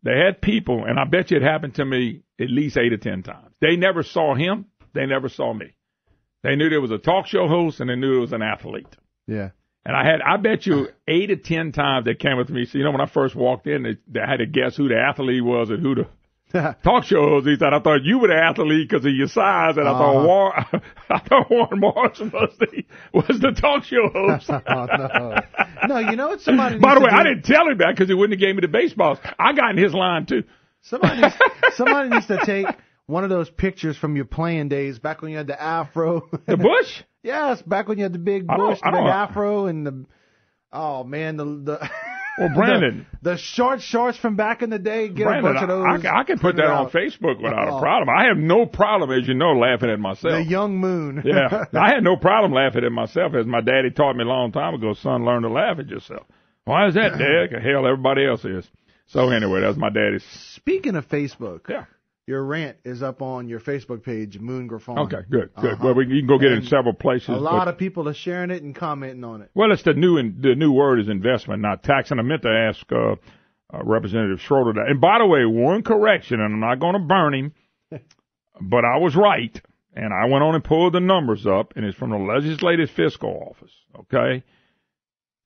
They had people, and I bet you it happened to me at least 8 or 10 times. They never saw him. They never saw me. They knew there was a talk show host, and they knew it was an athlete. Yeah. And I bet you 8 or 10 times they came up to me. So, when I first walked in, they had to guess who the athlete was and who the talk show host. He said, I thought you were the athlete because of your size, and I thought Warren Morris was the talk show host. No, it's somebody. By the way, I didn't tell him that because he wouldn't have gave me the baseballs. I got in his line too. Somebody needs to take one of those pictures from your playing days back when you had the afro. The bush? Yes, back when you had the big bush, the big afro, and the well, Brandon, the short shorts from back in the day. Get Brandon, a bunch of those. I can put that on Facebook without a problem. I have no problem, as you know, laughing at myself. The young moon. Yeah, I had no problem laughing at myself, as my daddy taught me a long time ago. Son, learn to laugh at yourself. Why is that, Dad? Hell, everybody else is. So anyway, that's my daddy's. Speaking of Facebook, yeah. Your rant is up on your Facebook page, Moon Griffon. Okay, good. Well, you can go get it in several places. A lot of people are sharing it and commenting on it. Well, it's the new word is investment, not tax. And I meant to ask Representative Schroeder that. And by the way, one correction, and I'm not going to burn him, but I was right. And I went on and pulled the numbers up, and it's from the Legislative Fiscal Office, okay?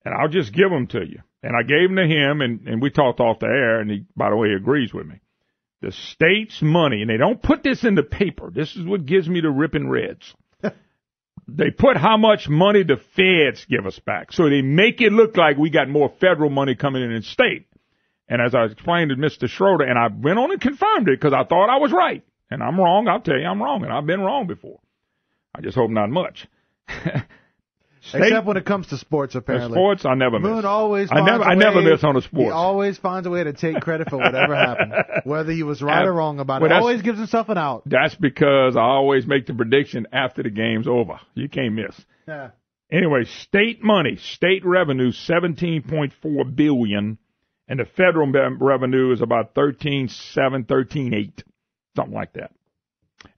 And I'll just give them to you. And I gave them to him, and we talked off the air, and he, by the way, agrees with me. The state's money, and they don't put this in the paper. This is what gives me the ripping reds. They put how much money the feds give us back. So they make it look like we got more federal money coming in than state. And as I explained to Mr. Schroeder, and I went on and confirmed it because I thought I was right. And I'm wrong. I'll tell you I'm wrong, and I've been wrong before. I just hope not much. Except when it comes to sports, apparently. Sports, I never miss. Moon always I never miss on the sports. He always finds a way to take credit for whatever happened, whether he was right or wrong about it. Always gives himself an out. That's because I always make the prediction after the game's over. You can't miss. Yeah. Anyway, state money, state revenue, $17.4 billion, and the federal revenue is about $13.8, something like that.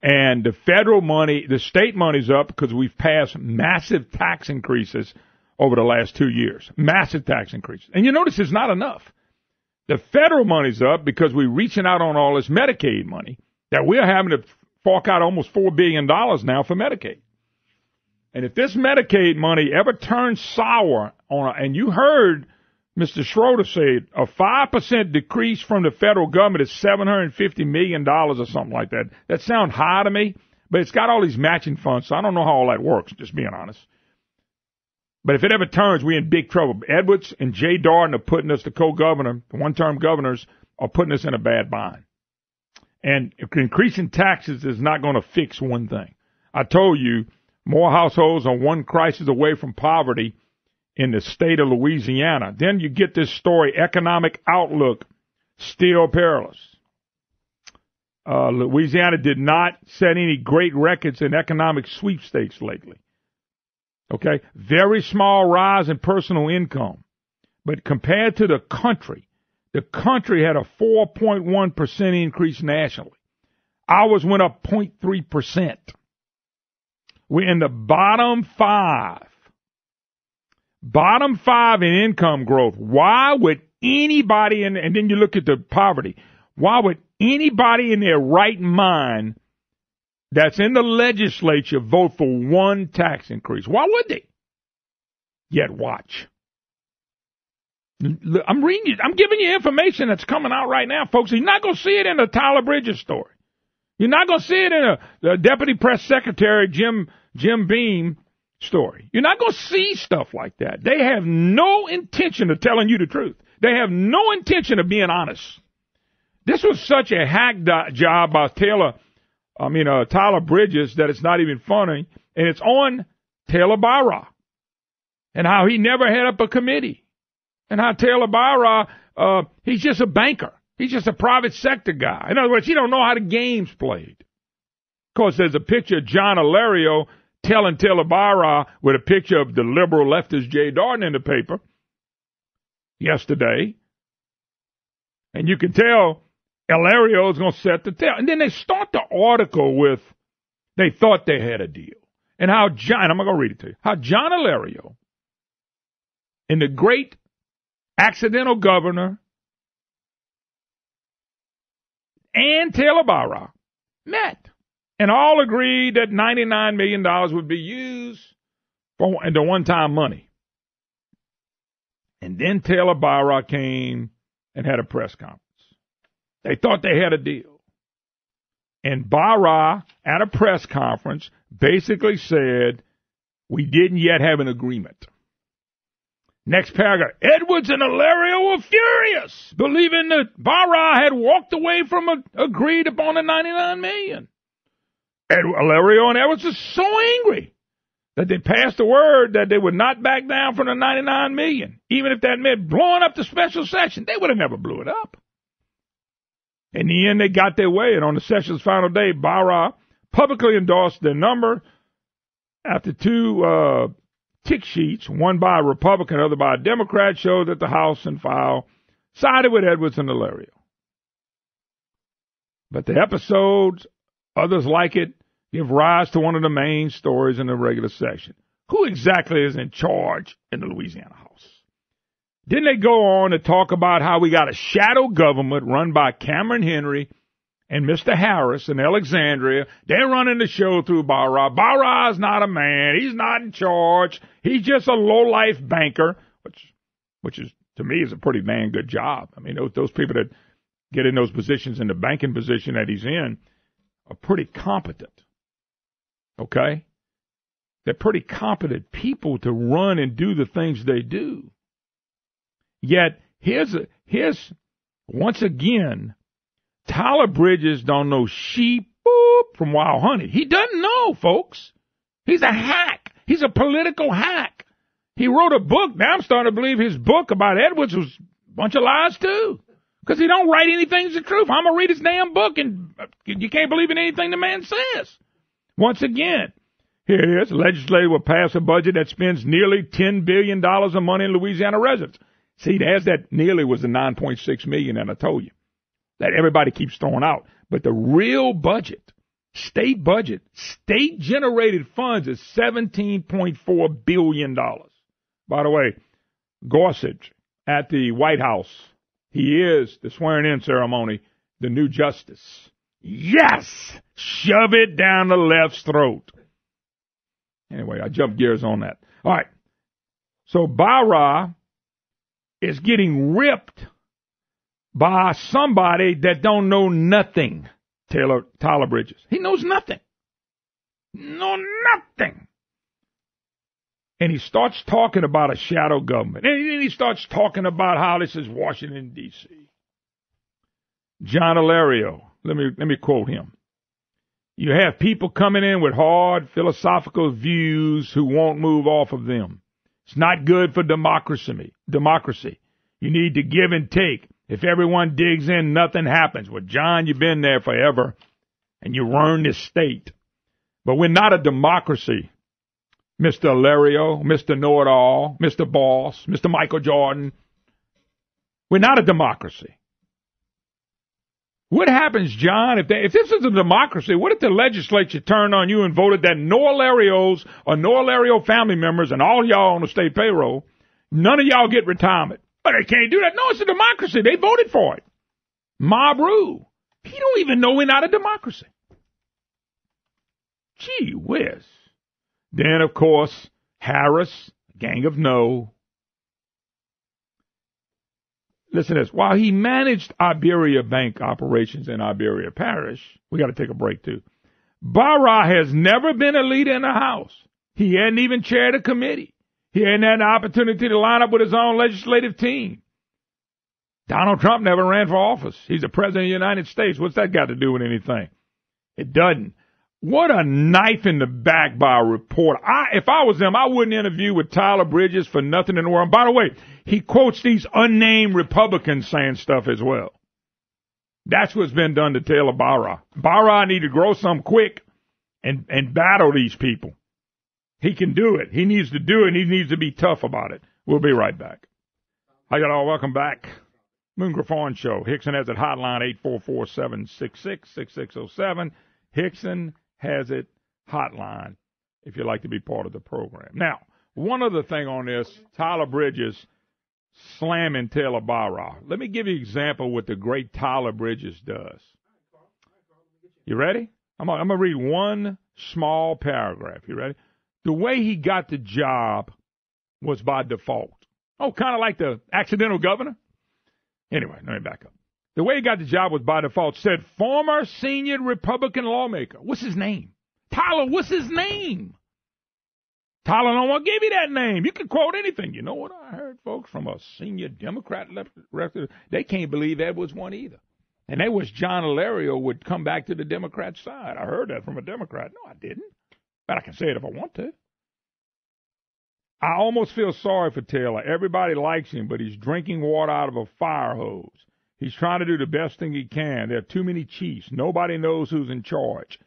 And the federal money, the state money's up because we've passed massive tax increases over the last 2 years. Massive tax increases. And you notice it's not enough. The federal money's up because we're reaching out on all this Medicaid money that we're having to fork out almost $4 billion now for Medicaid. And if this Medicaid money ever turns sour and you heard Mr. Schroeder say a 5% decrease from the federal government is $750 million or something like that. That sounds high to me, but it's got all these matching funds, so I don't know how all that works, just being honest. But if it ever turns, we're in big trouble. Edwards and Jay Darden are putting us, the co-governor, the one-term governors, are putting us in a bad bind. And increasing taxes is not going to fix one thing. I told you, more households are one crisis away from poverty in the state of Louisiana. Then you get this story, economic outlook, still perilous. Louisiana did not set any great records in economic sweepstakes lately. Okay? Very small rise in personal income. But compared to the country had a 4.1% increase nationally. Ours went up 0.3%. We're in the bottom five. Bottom five in income growth. Why would anybody, and then you look at the poverty, why would anybody in their right mind that's in the legislature vote for one tax increase? Why would they? Yet watch. I'm reading you. I'm giving you information that's coming out right now, folks. You're not going to see it in the Tyler Bridges story. You're not going to see it in the Deputy Press Secretary Jim Beam story. You're not going to see stuff like that. They have no intention of telling you the truth. They have no intention of being honest. This was such a hack job by Tyler Bridges that it's not even funny. And it's on Taylor Byra and how he never had up a committee and how Taylor Byra, he's just a banker. He's just a private sector guy. In other words, he don't know how the game's played. Of course, there's a picture of John Alario telling Taylor Byra with a picture of the liberal leftist Jay Darden in the paper yesterday. And you can tell Alario is going to set the tail. And then they start the article with, they thought they had a deal. And how John, I'm going to read it to you, how John Alario and the great accidental governor and Taylor Byra met. And all agreed that $99 million would be used for the one-time money. And then Taylor Byra came and had a press conference. They thought they had a deal. And Byra, at a press conference, basically said, we didn't yet have an agreement. Next paragraph. Edwards and Alario were furious, believing that Barra had walked away from agreed upon the $99 million. Alario and Edwards were so angry that they passed a word that they would not back down from the $99 million. Even if that meant blowing up the special session, they would have never blew it up. In the end, they got their way, and on the session's final day, Barra publicly endorsed their number after two tick sheets, one by a Republican, other by a Democrat, showed that the House and file sided with Edwards and Alario. But the episodes, others like it, give rise to one of the main stories in the regular session. Who exactly is in charge in the Louisiana House? Didn't they go on to talk about how we got a shadow government run by Cameron Henry and Mr. Harris in Alexandria? They're running the show through Barra. Barra's not a man. He's not in charge. He's just a low-life banker, which is, to me, is a pretty damn good job. I mean, those people that get in those positions, in the banking position that he's in, are pretty competent. Okay? They're pretty competent people to run and do the things they do. Yet, here's once again, Tyler Bridges don't know sheep from wild honey. He doesn't know, folks. He's a hack. He's a political hack. He wrote a book. Now I'm starting to believe his book about Edwards was a bunch of lies, too. Because he don't write anything that's the truth. I'm going to read his damn book, and you can't believe in anything the man says. Once again, here it is. The legislature will pass a budget that spends nearly $10 billion of money in Louisiana residents. See, there's that nearly was the $9.6 million that I told you that everybody keeps throwing out. But the real budget, state-generated funds is $17.4 billion. By the way, Gorsuch at the White House, he is, the swearing-in ceremony, the new justice. Yes! Shove it down the left's throat. Anyway, I jumped gears on that. All right. So Barra is getting ripped by somebody that don't know nothing, Tyler Bridges. He knows nothing. Know nothing. And he starts talking about a shadow government. And then he starts talking about how this is Washington, D.C. John Alario, let me quote him. You have people coming in with hard philosophical views who won't move off of them. It's not good for democracy. You need to give and take. If everyone digs in, nothing happens. Well, John, you've been there forever, and you run this state. But we're not a democracy, Mr. Alario, Mr. Know-it-all, Mr. Boss, Mr. Michael Jordan. We're not a democracy. What happens, John, if this is a democracy, what if the legislature turned on you and voted that no Alarios or no Alario family members and all y'all on the state payroll, none of y'all get retirement? But they can't do that. No, it's a democracy. They voted for it. Mob rule. He don't even know we're not a democracy. Gee whiz. Then, of course, Harris, Gang of No. Listen to this. While he managed Iberia Bank operations in Iberia Parish, we got to take a break, too. Barra has never been a leader in the House. He hadn't even chaired a committee. He hadn't had an opportunity to line up with his own legislative team. Donald Trump never ran for office. He's the president of the United States. What's that got to do with anything? It doesn't. What a knife in the back by a reporter. If I was them, I wouldn't interview with Tyler Bridges for nothing in the world. By the way, he quotes these unnamed Republicans saying stuff as well. That's what's been done to Taylor Barra. Barra need to grow some quick and battle these people. He can do it. He needs to do it, and he needs to be tough about it. We'll be right back. Hi, y'all. Welcome back. Moon Griffon Show. Hickson has it hotline 844-766-6607. Hickson has it hotline if you'd like to be part of the program. Now, one other thing on this, Tyler Bridges slamming Taylor Barra. Let me give you an example of what the great Tyler Bridges does. You ready? I'm going to read one small paragraph. You ready? The way he got the job was by default. Oh, kind of like the accidental governor? Anyway, let me back up. The way he got the job was by default, said former senior Republican lawmaker. What's his name? Tyler, what's his name? Tyler don't want to give you that name. You can quote anything. You know what I heard, folks, from a senior Democrat record? They can't believe Edwards won either. And they wish John Alario would come back to the Democrat side. I heard that from a Democrat. No, I didn't. But I can say it if I want to. I almost feel sorry for Taylor. Everybody likes him, but he's drinking water out of a fire hose. He's trying to do the best thing he can. There are too many chiefs. Nobody knows who's in charge.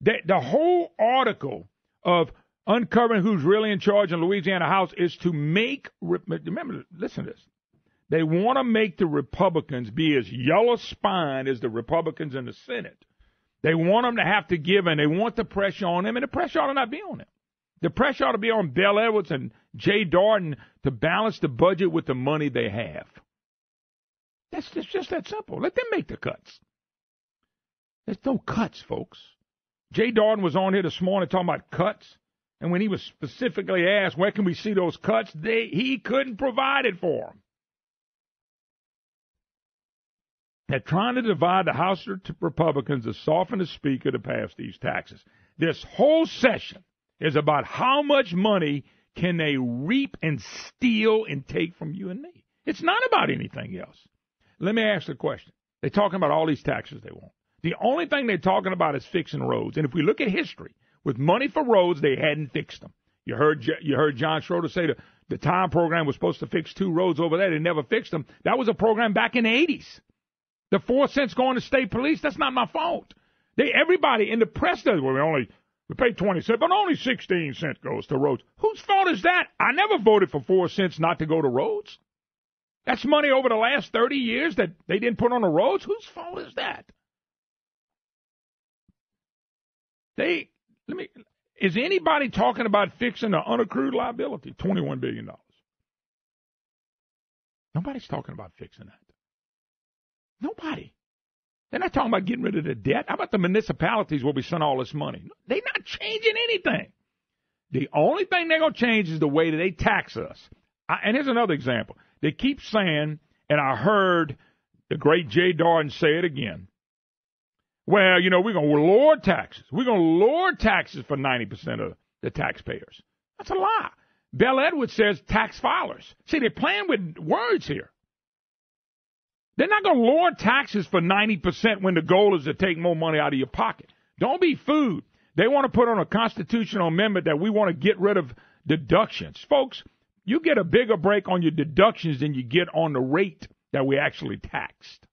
The whole article of uncovering who's really in charge in Louisiana House is to make, remember, listen to this. They want to make the Republicans be as yellow-spined as the Republicans in the Senate. They want them to have to give, and they want the pressure on them, and the pressure ought to not be on them. The pressure ought to be on Bill Edwards and Jay Darden to balance the budget with the money they have. That's just that simple. Let them make the cuts. There's no cuts, folks. Jay Darden was on here this morning talking about cuts, and when he was specifically asked, where can we see those cuts, he couldn't provide it for them. They're trying to divide the House Republicans to soften the Speaker to pass these taxes. This whole session is about how much money can they reap and steal and take from you and me. It's not about anything else. Let me ask the question. They're talking about all these taxes they want. The only thing they're talking about is fixing roads. And if we look at history, with money for roads, they hadn't fixed them. You heard John Schroeder say the time program was supposed to fix 2 roads over there. They never fixed them. That was a program back in the 80s. The 4 cents going to state police, that's not my fault. Everybody in the press does, we pay 20 cents, but only 16 cents goes to roads. Whose fault is that? I never voted for 4 cents not to go to roads. That's money over the last 30 years that they didn't put on the roads. Whose fault is that? Is anybody talking about fixing the unaccrued liability? $21 billion. Nobody's talking about fixing that. Nobody. They're not talking about getting rid of the debt. How about the municipalities where we send all this money? They're not changing anything. The only thing they're going to change is the way that they tax us. And here's another example. They keep saying, and I heard the great Jay Darden say it again, well, we're going to lower taxes. We're going to lower taxes for 90% of the taxpayers. That's a lie. Bill Edwards says tax filers. See, they're playing with words here. They're not going to lower taxes for 90% when the goal is to take more money out of your pocket. Don't be fooled. They want to put on a constitutional amendment that we want to get rid of deductions. Folks, you get a bigger break on your deductions than you get on the rate that we actually taxed.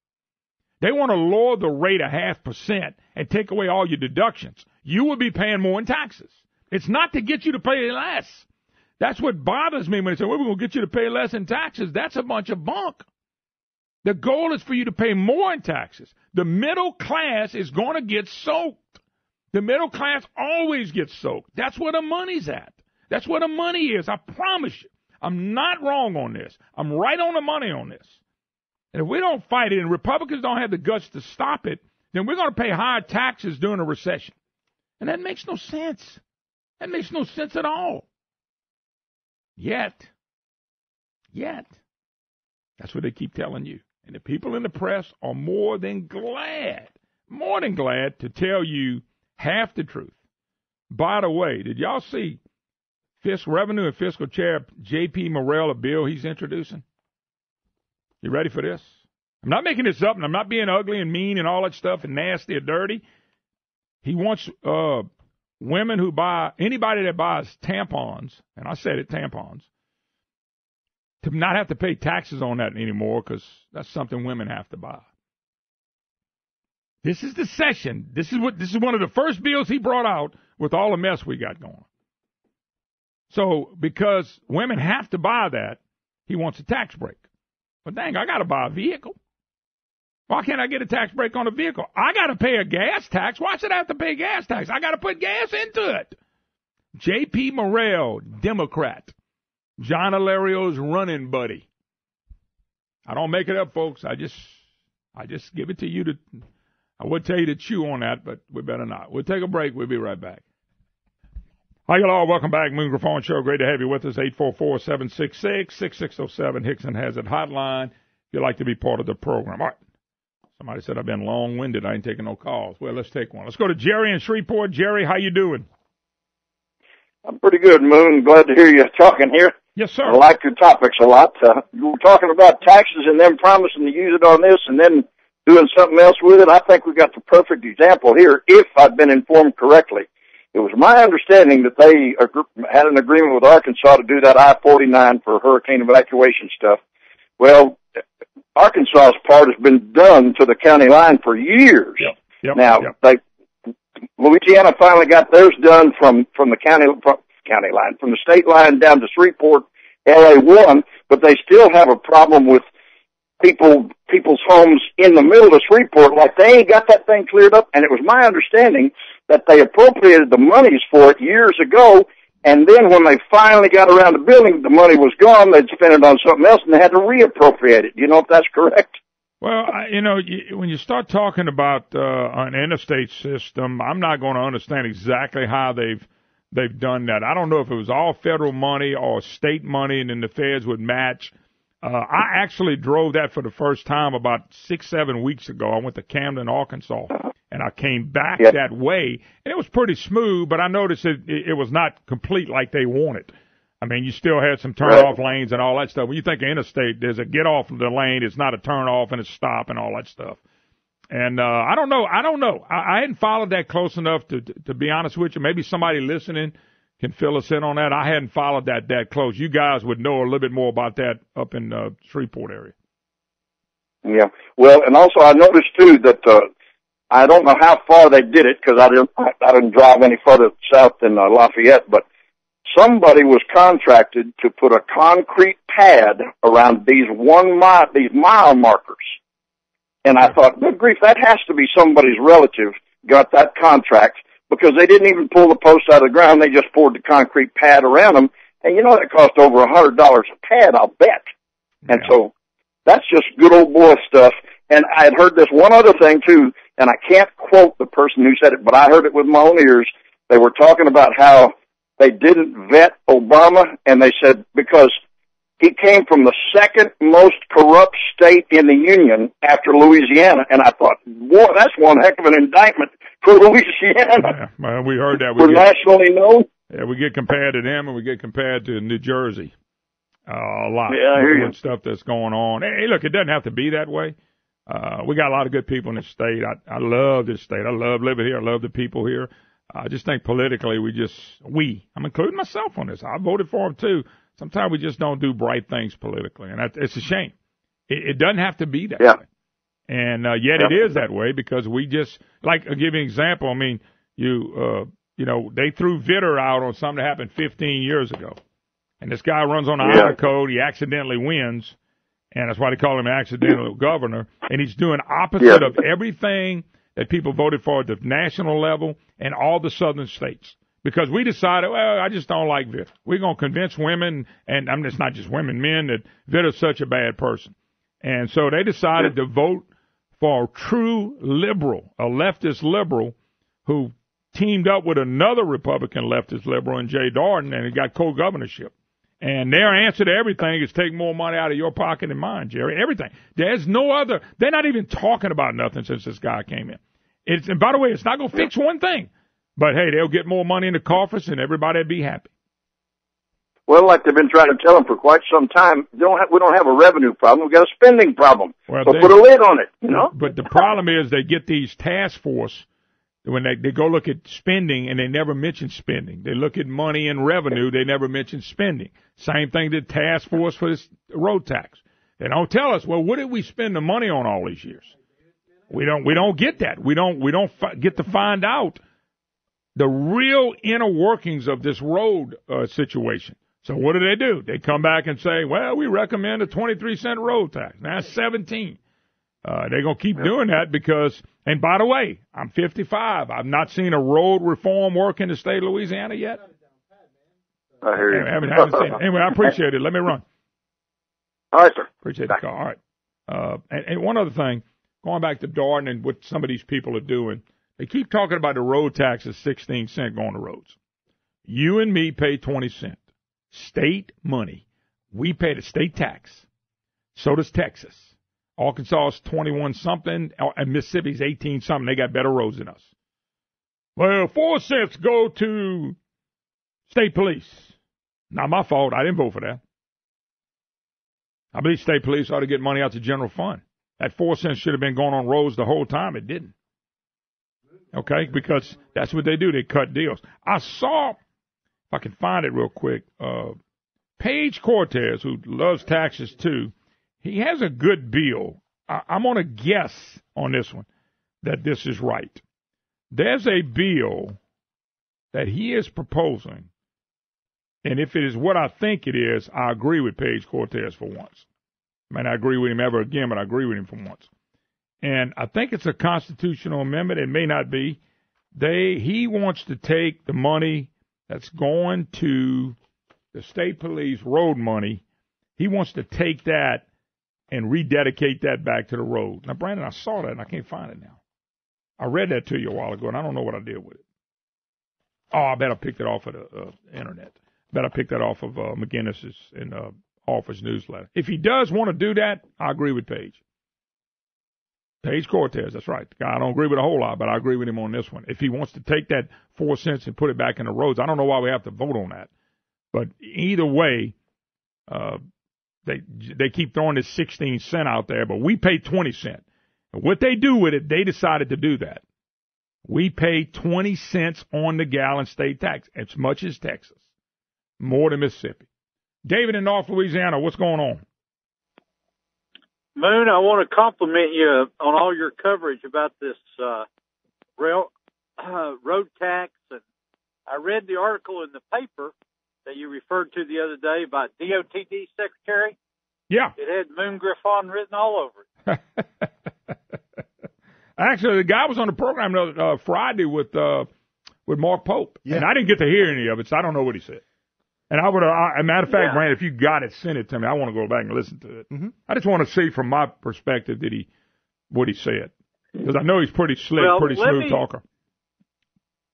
They want to lower the rate 0.5% and take away all your deductions. You will be paying more in taxes. It's not to get you to pay less. That's what bothers me when they say, well, we're going to get you to pay less in taxes. That's a bunch of bunk. The goal is for you to pay more in taxes. The middle class is going to get soaked. The middle class always gets soaked. That's where the money's at. That's where the money is. I promise you. I'm not wrong on this. I'm right on the money on this. And if we don't fight it and Republicans don't have the guts to stop it, then we're going to pay higher taxes during a recession. And that makes no sense. That makes no sense at all. Yet, that's what they keep telling you. And the people in the press are more than glad to tell you half the truth. By the way, did y'all see Revenue and Fiscal Chair J.P. Morrell, a bill he's introducing? You ready for this? I'm not making this up, and I'm not being ugly and mean and all that stuff and nasty or dirty. He wants women who anybody that buys tampons, and I said it, tampons, to not have to pay taxes on that anymore because that's something women have to buy. This is the session. This is one of the first bills he brought out with all the mess we got going. So because women have to buy that, he wants a tax break. But dang, I got to buy a vehicle. Why can't I get a tax break on a vehicle? I got to pay a gas tax. Why should I have to pay gas tax? I got to put gas into it. J.P. Morrell, Democrat. John Alario's running buddy. I don't make it up, folks. I just give it to you I would tell you to chew on that, but we better not. We'll take a break. We'll be right back. Hi, y'all. Welcome back. Moon Griffon Show. Great to have you with us. 844-766-6607. Hickson has it hotline. If you'd like to be part of the program. All right. Somebody said I've been long-winded. I ain't taking no calls. Well, let's take one. Let's go to Jerry in Shreveport. Jerry, how you doing? I'm pretty good, Moon. Glad to hear you talking here. Yes, sir. I like your topics a lot. You were talking about taxes and them promising to use it on this and then doing something else with it. I think we got the perfect example here, if I've been informed correctly. It was my understanding that they had an agreement with Arkansas to do that I-49 for hurricane evacuation stuff. Well, Arkansas's part has been done to the county line for years. Louisiana finally got theirs done from the county line, from the state line down to Shreveport, LA1, but they still have a problem with people's homes in the middle of Shreveport, like they ain't got that thing cleared up. And it was my understanding that they appropriated the monies for it years ago, and then when they finally got around to building, the money was gone. They'd spent it on something else, and they had to reappropriate it. Do you know if that's correct? Well, when you start talking about an interstate system, I'm not going to understand exactly how they've done that. I don't know if it was all federal money or state money, and then the feds would match. I actually drove that for the first time about 6-7 weeks ago. I went to Camden, Arkansas, and I came back that way, and it was pretty smooth, but I noticed it was not complete like they wanted. I mean, you still had some turn-off lanes and all that stuff. When you think of interstate, there's a get-off of the lane. It's not a turn-off and a stop and all that stuff. And I don't know. I hadn't followed that close enough to be honest with you. Maybe somebody listening can fill us in on that. I hadn't followed that close. You guys would know a little bit more about that up in Shreveport area. Yeah. Well, and also I noticed too that I don't know how far they did it because I didn't drive any further south than Lafayette, but somebody was contracted to put a concrete pad around these mile markers. And I thought, good grief, that has to be somebody's relative got that contract, because they didn't even pull the posts out of the ground. They just poured the concrete pad around them. And that cost over $100 a pad, I'll bet. And so that's just good old boy stuff. And I had heard this one other thing too, and I can't quote the person who said it, but I heard it with my own ears. They were talking about how they didn't vet Obama, and they said because he came from the second most corrupt state in the union after Louisiana. And I thought, boy, that's one heck of an indictment for Louisiana. Yeah, well, we heard that. We're nationally known. Yeah, we get compared to them, and we get compared to New Jersey a lot. Yeah, I hear you. Stuff that's going on. Hey, look, it doesn't have to be that way. We got a lot of good people in this state. I love this state. I love living here. I love the people here. I just think politically I'm including myself on this. I voted for them too. Sometimes we just don't do bright things politically, and it's a shame. It doesn't have to be that way. And yet it is that way because we just, like, I'll give you an example. I mean, they threw Vitter out on something that happened 15 years ago. And this guy runs on the honor code. He accidentally wins, and that's why they call him an accidental governor. And he's doing opposite of everything that people voted for at the national level and all the southern states. Because we decided, well, I just don't like Vitter. We're going to convince women, and I mean, it's not just women, men, that Vitter's such a bad person. And so they decided to vote for a true liberal, a leftist liberal, who teamed up with another Republican leftist liberal in Jay Darden, and he got co-governorship. And their answer to everything is take more money out of your pocket than mine, Jerry. Everything. There's no other. They're not even talking about nothing since this guy came in. And by the way, it's not going to fix one thing. But, hey, they'll get more money in the coffers, and everybody will be happy. Well, like they've been trying to tell them for quite some time, we don't have a revenue problem. We've got a spending problem. Well, so put a lid on it, But the problem is they get these task force, when they go look at spending, and they never mention spending. They look at money and revenue. They never mention spending. Same thing to task force for this road tax. They don't tell us, well, what did we spend the money on all these years? We don't get that. We don't get to find out the real inner workings of this road situation. So what do? They come back and say, well, we recommend a 23-cent road tax. Now it's 17. They're going to keep doing that because, and by the way, I'm 55. I've not seen a road reform work in the state of Louisiana yet. I hear you. I haven't seen it. Anyway, I appreciate it. Let me run. All right, sir. Appreciate the call. All right. And one other thing, going back to Darden and what some of these people are doing, they keep talking about the road tax as 16 cents going to roads. You and me pay 20 cents. State money. We pay the state tax. So does Texas. Arkansas is 21-something, and Mississippi's 18-something. They got better roads than us. Well, 4 cents go to State police. Not my fault. I didn't vote for that. I believe state police ought to get money out to general fund. That 4 cents should have been going on roads the whole time. It didn't. Okay? Because that's what they do. They cut deals. I saw, if I can find it real quick, Paige Cortez, who loves taxes too, he has a good bill. I'm going to guess on this one that this is right. There's a bill that he is proposing, and if it is what I think it is, I agree with Paige Cortez for once. I may not agree with him ever again, but I agree with him for once. And I think it's a constitutional amendment. It may not be. He wants to take the money that's going to the state police road money. He wants to take that and rededicate that back to the road. Now, Brandon, I saw that, and I can't find it now. I read that to you a while ago, and I don't know what I did with it. Oh, I bet I picked it off of the internet. I bet I picked that off of McGinnis's and office newsletter. If he does want to do that, I agree with Paige. Paige Cortez, that's right. I don't agree with a whole lot, but I agree with him on this one. If he wants to take that 4 cents and put it back in the roads, I don't know why we have to vote on that. But either way, they keep throwing this 16 cent out there, but we pay 20 cents. And what they do with it, they decided to do that. We pay 20 cents on the gallon state tax, as much as Texas, more than Mississippi. David in North Louisiana, what's going on? Moon, I want to compliment you on all your coverage about this road tax. And I read the article in the paper that you referred to the other day about DOTD Secretary. Yeah. It had Moon Griffon written all over it. Actually, the guy was on the program Friday with Mark Pope, and I didn't get to hear any of it, so I don't know what he said. And I would, as a matter of fact, Brandon, if you got it, send it to me. I want to go back and listen to it. Mm-hmm. I just want to see from my perspective what he said, because I know he's pretty slick, pretty smooth talker.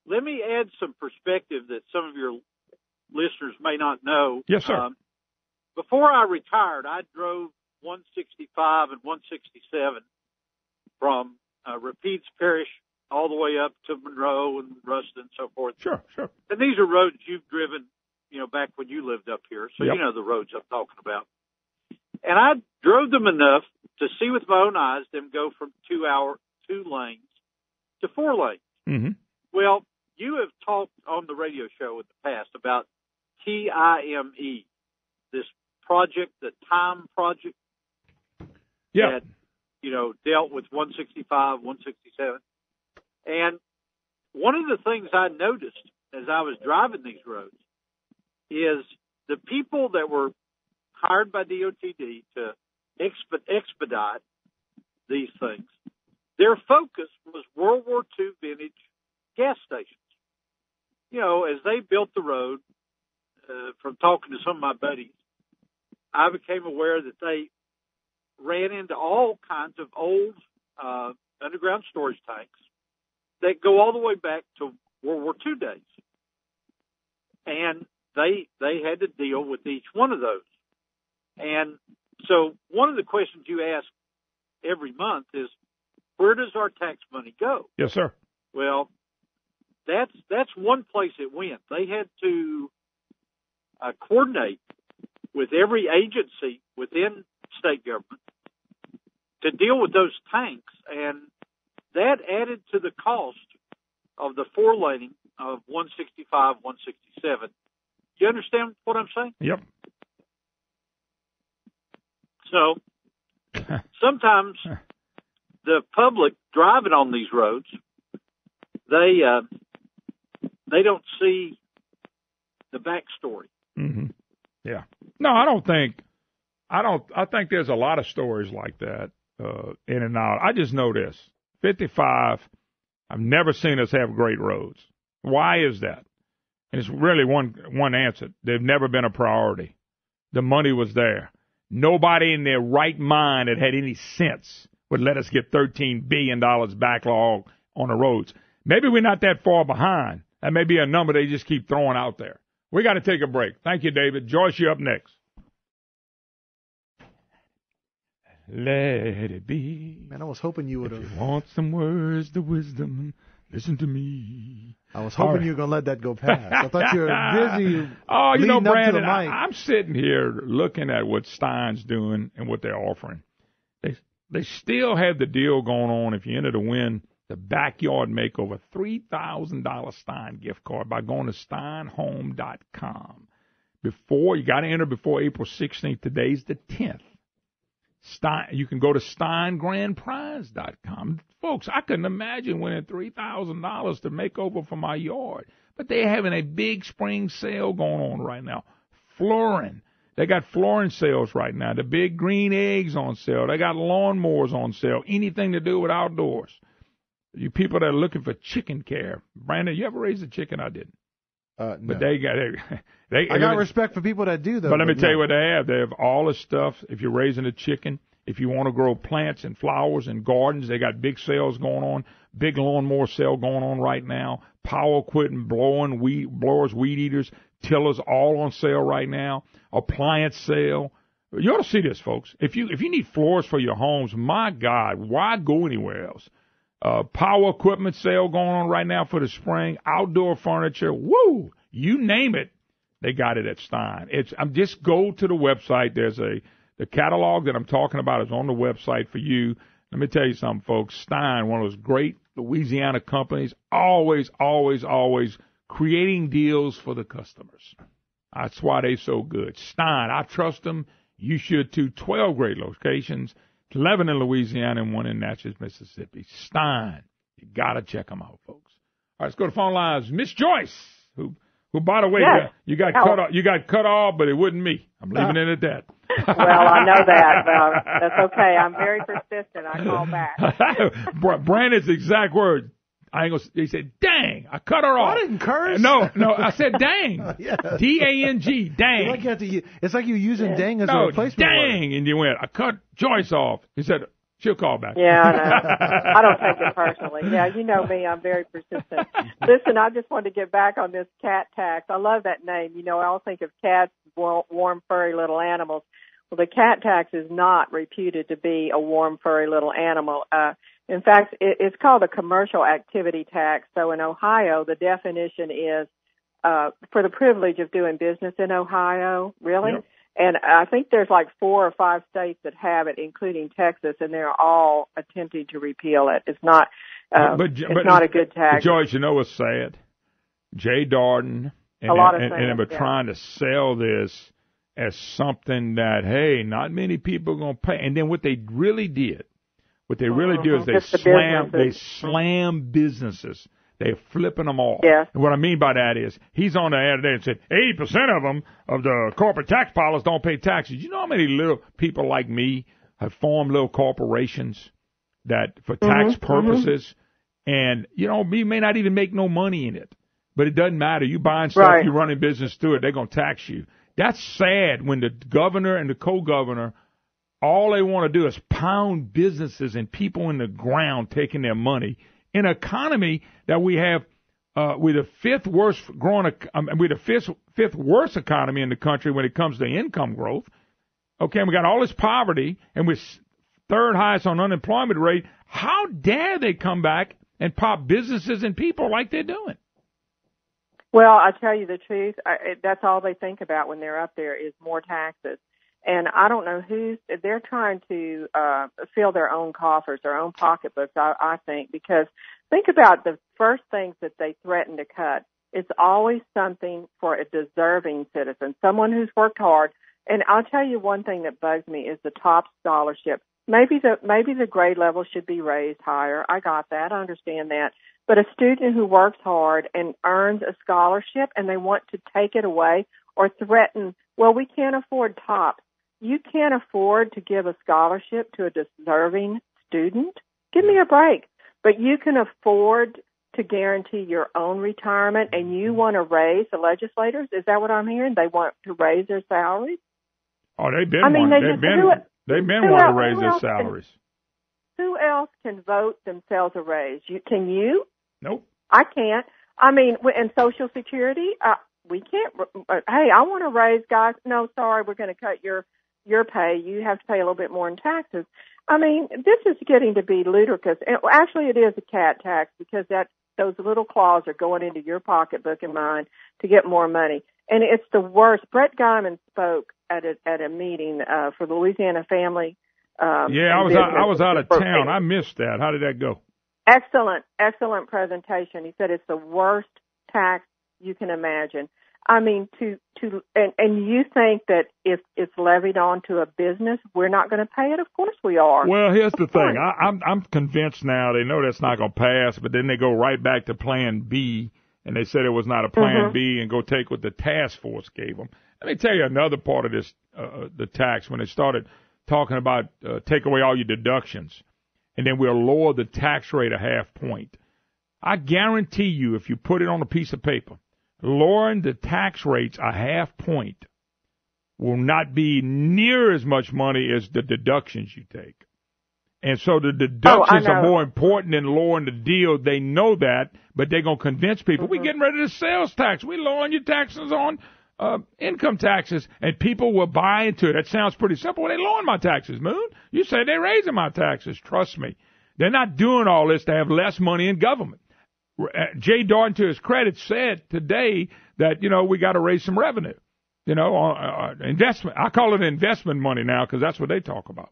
Let me add some perspective that some of your listeners may not know. Yes, sir. Before I retired, I drove 165 and 167 from Rapides Parish all the way up to Monroe and Ruston and so forth. Sure. And these are roads you've driven, back when you lived up here. So you know the roads I'm talking about. And I drove them enough to see with my own eyes them go from 2 lanes to 4 lanes. Mm-hmm. Well, you have talked on the radio show in the past about TIME, this project, the Time Project. Yeah. That, dealt with 165, 167. And one of the things I noticed as I was driving these roads is the people that were hired by DOTD to expedite these things, their focus was World War II vintage gas stations. As they built the road, from talking to some of my buddies, I became aware that they ran into all kinds of old underground storage tanks that go all the way back to World War II days. And they had to deal with each one of those. And so one of the questions you ask every month is, where does our tax money go? Yes, sir. Well, that's one place it went. They had to coordinate with every agency within state government to deal with those tanks, and that added to the cost of the 4-laning of 165, 167. You understand what I'm saying? Yep. So sometimes the public driving on these roads, they don't see the backstory. Mm-hmm. Yeah. No, I think there's a lot of stories like that in and out. I just know this. 55, I've never seen us have great roads. Why is that? And it's really one answer. They've never been a priority. The money was there. Nobody in their right mind that had any sense would let us get $13 billion backlog on the roads. Maybe we're not that far behind. That may be a number they just keep throwing out there. We got to take a break. Thank you, David. Joyce, you up next. Let it be. Man, I was hoping you would have. If you want some words to wisdom, Listen to me. I was hoping you were going to let that go past. I thought you were busy. Oh, you know, Brandon, up to the mic. I'm sitting here looking at what Stein's doing and what they're offering. They still have the deal going on if you enter to win the backyard makeover $3,000 Stein gift card by going to steinhome.com. You got to enter before April 16th. Today's the 10th. You can go to steingrandprize.com. Folks, I couldn't imagine winning $3,000 to make over for my yard. But they're having a big spring sale going on right now. Flooring. They got flooring sales right now. The big green eggs on sale. They got lawnmowers on sale. Anything to do with outdoors. You people that are looking for chicken care. Brandon, you ever raised a chicken? I didn't. No. But I got respect for people that do, though. But let me tell you what they have. They have all the stuff. If you're raising a chicken, if you want to grow plants and flowers and gardens, they got big sales going on. Big lawnmower sale going on right now. Power equipment, blowers, weed eaters, tillers, all on sale right now. Appliance sale. You ought to see this, folks. If you need floors for your homes, my God, why go anywhere else? Power equipment sale going on right now for the spring. Outdoor furniture, woo! You name it, they got it at Stein. Just go to the website. There's the catalog that I'm talking about is on the website for you. Let me tell you something, folks. Stein, one of those great Louisiana companies, always creating deals for the customers. That's why they're so good. Stein, I trust them. You should too. 12 great locations, 11 in Louisiana and 1 in Natchez, Mississippi. Stein, you got to check them out, folks. All right, let's go to phone lines. Miss Joyce, who by the way, yes. you got cut off, but it wasn't me. I'm leaving it at that. Well, I know that. That's okay. I'm very persistent. I call back. Brandon's exact words. He said, dang, I cut her off. I didn't curse. No, I said dang. Yes. D-A-N-G, dang. It's like you using dang as a replacement dang, word. And you went, I cut Joyce off. He said, she'll call back. Yeah, I know. I don't take it personally. Yeah, you know me. I'm very persistent. Listen, I just wanted to get back on this cat tax. I love that name. You know, I always think of cats, warm, furry little animals. Well, the cat tax is not reputed to be a warm, furry little animal. In fact, it's called a commercial activity tax. So in Ohio, the definition is for the privilege of doing business in Ohio, really. Yep. And I think there's like 4 or 5 states that have it, including Texas, and they're all attempting to repeal it. It's not it's not a good tax. George, you know what's sad? Jay Darden and they've been trying to sell this as something that, hey, not many people are going to pay. And then what they really do is they slam businesses. They're flipping them off. Yes. And what I mean by that is he's on the air today and said 80% of them, of the corporate tax filers, don't pay taxes. You know how many little people like me have formed little corporations that for tax purposes? And, you know, we may not even make no money in it. But it doesn't matter. You buying stuff, you running business through it, they're going to tax you. That's sad when the governor and the co-governor, all they want to do is pound businesses and people in the ground taking their money. In an economy that we have, we're the fifth worst worst economy in the country when it comes to income growth. Okay, and we got all this poverty, and we're third highest on unemployment rate. How dare they come back and pop businesses and people like they're doing? Well, I tell you the truth, that's all they think about when they're up there is more taxes. And I don't know they're trying to fill their own coffers, their own pocketbooks, I think, because think about the first things that they threaten to cut. It's always something for a deserving citizen, someone who's worked hard. And I'll tell you one thing that bugs me is the top scholarship. Maybe the grade level should be raised higher. I got that. I understand that. But a student who works hard and earns a scholarship and they want to take it away or threaten, well, we can't afford top. You can't afford to give a scholarship to a deserving student. Give me a break. But you can afford to guarantee your own retirement, and you want to raise the legislators? Is that what I'm hearing? They want to raise their salaries? Oh, they've been wanting to raise their salaries. Who else can vote themselves a raise? Can you? Nope. I can't. I mean, in Social Security, we can't. Hey, I want to raise, guys. No, sorry, we're going to cut your pay. You have to pay a little bit more in taxes. I mean, this is getting to be ludicrous. And actually, it is a cat tax because that those little claws are going into your pocketbook and mine to get more money. And it's the worst. Brett Guyman spoke at a meeting for the Louisiana Family. I was out of town. I missed that. How did that go? Excellent presentation. He said it's the worst tax you can imagine. I mean, and you think that if it's levied onto a business, we're not going to pay it? Of course we are. Well, here's the thing. I'm convinced now they know that's not going to pass, but then they go right back to Plan B, and they said it was not a Plan B, and go take what the task force gave them. Let me tell you another part of this, the tax, when they started talking about take away all your deductions, and then we'll lower the tax rate a half point. I guarantee you, if you put it on a piece of paper, lowering the tax rates a half point will not be near as much money as the deductions you take. And so the deductions are more important than lowering the deal. They know that, but they're going to convince people, we're getting rid of the sales tax. We're lowering your taxes on income taxes, and people will buy into it. That sounds pretty simple. Well, they lowering my taxes, Moon. You say they're raising my taxes. Trust me. They're not doing all this to have less money in government. Jay Darden, to his credit, said today that, we got to raise some revenue, investment. I call it investment money now because that's what they talk about.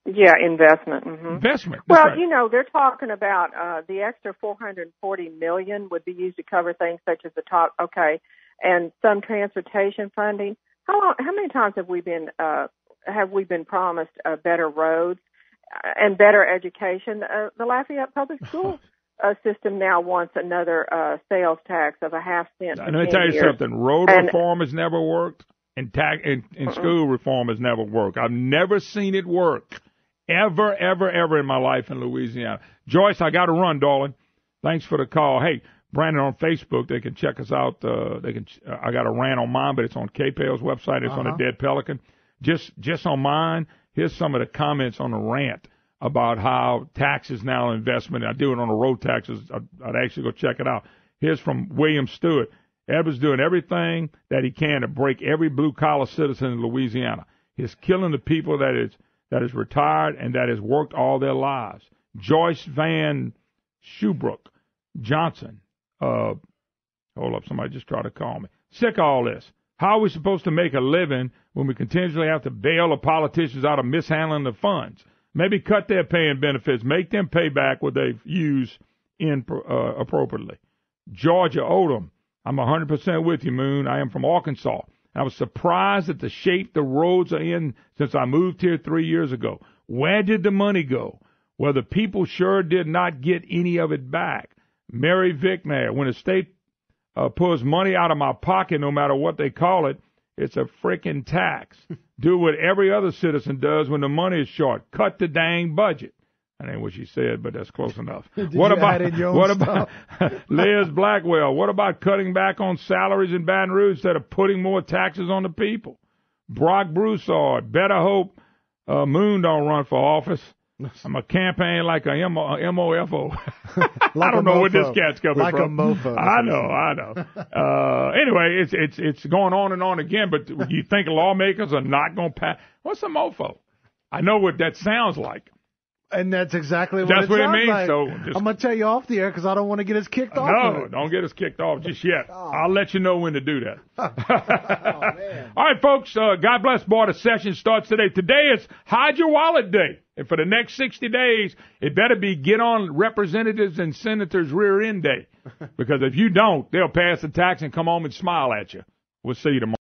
Yeah, investment. Mm-hmm. Investment. Well, right. They're talking about the extra $440 million would be used to cover things such as and some transportation funding. How many times have we been promised better roads and better education? The Lafayette Public School system now wants another sales tax of a half cent. Let me tell you something. Road reform has never worked, and school reform has never worked. I've never seen it work, ever in my life in Louisiana. Joyce, I got to run, darling. Thanks for the call. Hey, Brandon, on Facebook, they can check us out. I got a rant on mine, but it's on KPL's website. It's on the Dead Pelican. Just on mine, here's some of the comments on the rant about how taxes now investment. I do it on the road taxes. I'd actually go check it out. Here's from William Stewart. Ed was doing everything that he can to break every blue-collar citizen in Louisiana. He's killing the people that is retired and that has worked all their lives. Joyce Van Shoebrook Johnson. Hold up, somebody just tried to call me. Sick of all this. How are we supposed to make a living when we continually have to bail the politicians out of mishandling the funds? Maybe cut their pay and benefits, make them pay back what they've used appropriately. Georgia Odom, I'm 100% with you, Moon. I am from Arkansas. I was surprised at the shape the roads are in since I moved here 3 years ago. Where did the money go? Well, the people sure did not get any of it back. Mary Vicknair, when the state pulls money out of my pocket, no matter what they call it, it's a freaking tax. Do what every other citizen does when the money is short. Cut the dang budget. That ain't what she said, but that's close enough. What about Liz Blackwell? What about cutting back on salaries in Baton Rouge instead of putting more taxes on the people? Brock Broussard, better hope Moon don't run for office. I'm a campaign like a MOFO. I don't know where this cat's coming from. Like a mofo. I know. Anyway, it's going on and on again, but you think lawmakers are not going to pass? What's a mofo? I know what that sounds like. And that's exactly what it sounds means. like. So I'm going to tell you off the air because I don't want to get us kicked off. No, don't get us kicked off just yet. Oh. I'll let you know when to do that. Oh, man. All right, folks, God bless. The session starts today. Today is Hide Your Wallet Day. And for the next 60 days, it better be Get On Representatives and Senators Rear End Day. Because if you don't, they'll pass the tax and come home and smile at you. We'll see you tomorrow.